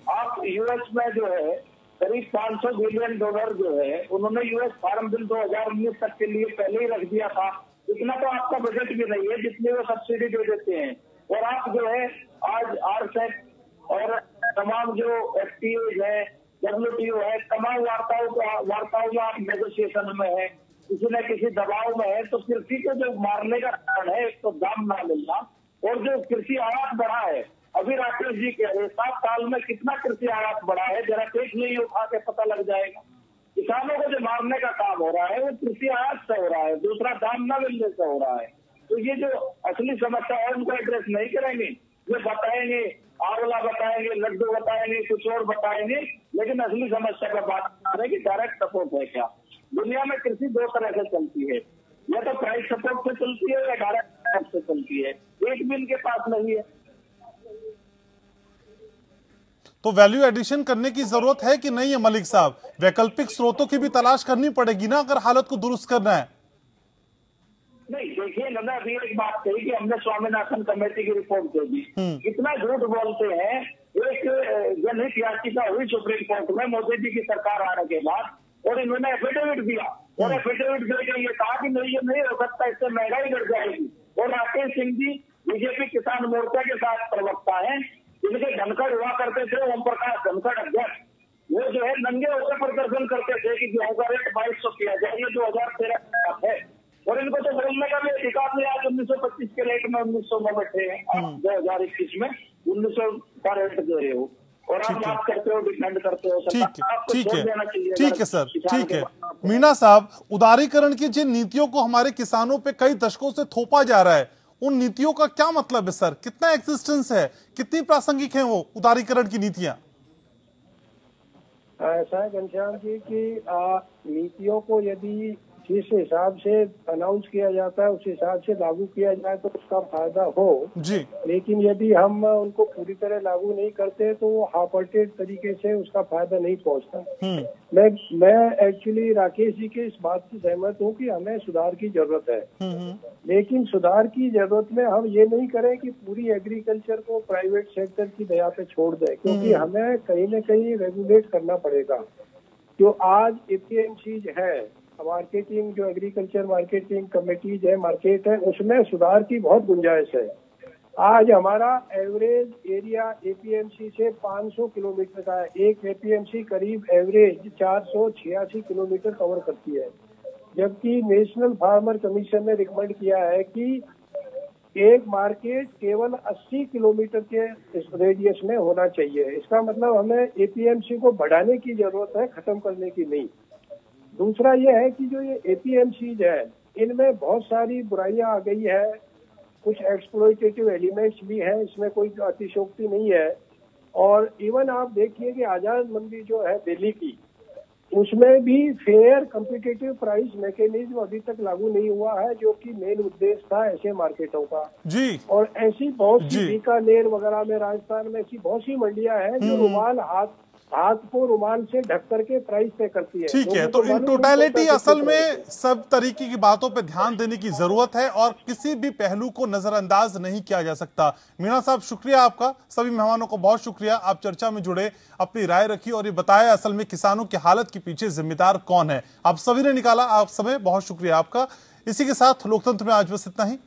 Speaker 9: आप यूएस में जो है करीब $500 बिलियन जो है उन्होंने यूएस फार्म बिल 2019 तक के लिए पहले ही रख दिया था। इतना तो आपका बजट भी नहीं है जितने वो सब्सिडी दे देते हैं। और आप जो है आज आरसेप और तमाम जो एफटीओ है, डब्ल्यूटीओ है, तमाम वार्ताओं में आप नेगोशिएशन में है, किसी न किसी दबाव में है। तो कृषि को जो मारने का कारण है एक तो दाम ना मिलना और जो कृषि आयात बढ़ा है। अभी राकेश जी कह रहे 7 साल में कितना कृषि आयात बढ़ा है, जरा देख लीजिए, उठा के पता लग जाएगा। किसानों को जो मारने का काम हो रहा है वो कृषि आयात से हो रहा है, दूसरा दाम न मिलने से हो रहा है। तो ये जो असली समस्या है उनको एड्रेस नहीं करेंगे। ये बताएंगे, आंवला बताएंगे, लड्डू बताएंगे, कुछ और बताएंगे, लेकिन असली समस्या पर बात कर रहे हैं कि डायरेक्ट सपोर्ट है क्या। दुनिया में कृषि 2 तरह से चलती है, या तो प्राइस सपोर्ट से चलती है या डायरेक्ट सपोर्ट से चलती है। एक भी इनके पास नहीं है।
Speaker 1: तो वैल्यू एडिशन करने की जरूरत है कि नहीं है मलिक साहब? वैकल्पिक स्रोतों की भी तलाश करनी पड़ेगी ना अगर हालत को दुरुस्त करना है।
Speaker 9: नहीं देखिए ना, अभी एक बात कही कि हमने स्वामीनाथन कमेटी की रिपोर्ट दे दी। कितना झूठ बोलते हैं। एक जनहित याचिका हुई सुप्रीम कोर्ट में मोदी जी की सरकार आने के बाद और इन्होंने एफिडेविट दिया और एफिडेविट दे के ये कहा कि नहीं, ये नहीं हो सकता, इससे महंगाई बढ़ जाएगी। और राकेश सिंह जी बीजेपी किसान मोर्चा के साथ प्रवक्ता है, जिनके धनखड़ हुआ करते थे, ओम प्रकाश धनखड़ अध्यक्ष, वो जो है नंगे होकर प्रदर्शन करते थे कि गेहूं का रेट 2200 किया जाए, ये 2013 का है। और इनको तो बोलने का भी अधिकार नहीं। आज 1925 के रेट में 1900 में बैठे हैं, 2021 में 1900 का रेट दे रहे हो और आप बात करते हो, डिफेंड करते हो।
Speaker 1: ठीक है सर, ठीक है। मीणा साहब, उदारीकरण की जिन नीतियों को हमारे किसानों पे कई दशकों से थोपा जा रहा है, उन नीतियों का क्या मतलब है सर? कितना एक्सिस्टेंस है, कितनी प्रासंगिक है वो उदारीकरण की नीतियां?
Speaker 7: ऐसा है घनश्याम जी कि नीतियों को यदि जिस हिसाब से अनाउंस किया जाता है उस हिसाब से लागू किया जाए तो उसका फायदा हो
Speaker 1: जी।
Speaker 7: लेकिन यदि हम उनको पूरी तरह लागू नहीं करते तो वो हाफ-हार्टेड तरीके से उसका फायदा नहीं पहुंचता। मैं एक्चुअली राकेश जी के इस बात से सहमत हूं कि हमें सुधार की जरूरत है, लेकिन सुधार की जरूरत में हम ये नहीं करें कि पूरी एग्रीकल्चर को प्राइवेट सेक्टर की दया पे छोड़ दें, क्योंकि हमें कहीं न कहीं रेगुलेट करना पड़ेगा। जो आज एपीएमसी है, मार्केटिंग जो एग्रीकल्चर मार्केटिंग कमेटीज है, मार्केट है, उसमें सुधार की बहुत गुंजाइश है। आज हमारा एवरेज एरिया एपीएमसी से 500 किलोमीटर का है। एक एपीएमसी करीब एवरेज 486 किलोमीटर कवर करती है। जबकि नेशनल फार्मर कमीशन ने रिकमेंड किया है कि एक मार्केट केवल 80 किलोमीटर के रेडियस में होना चाहिए। इसका मतलब हमें एपीएमसी को बढ़ाने की जरूरत है, खत्म करने की नहीं। दूसरा ये है कि जो ये एपीएमसीज है इनमें बहुत सारी बुराइयां आ गई है, कुछ एक्सप्लॉयटेटिव एलिमेंट्स भी हैं, इसमें कोई अतिशयोक्ति नहीं है। और इवन आप देखिए कि आजाद मंडी जो है दिल्ली की, उसमें भी फेयर कम्पिटिटिव प्राइस मैकेनिज्म अभी तक लागू नहीं हुआ है, जो कि मेन उद्देश्य था ऐसे मार्केटों का
Speaker 1: जी।
Speaker 7: और ऐसी बहुत सी बीकानेर वगैरह में, राजस्थान में ऐसी बहुत सी मंडियां हैं जो रुमाल हाथ को रुमाल से ढक करके प्राइस तय करती है।
Speaker 1: ठीक है, तो इन टोटलिटी असल में सब तरीके की बातों पे ध्यान देने की जरूरत है और किसी भी पहलू को नजरअंदाज नहीं किया जा सकता। मीणा साहब, शुक्रिया आपका। सभी मेहमानों को बहुत शुक्रिया, आप चर्चा में जुड़े, अपनी राय रखी और ये बताया असल में किसानों की हालत के पीछे जिम्मेदार कौन है। आप सभी ने निकाला, आप समय बहुत शुक्रिया आपका। इसी के साथ लोकतंत्र में आज बस इतना ही।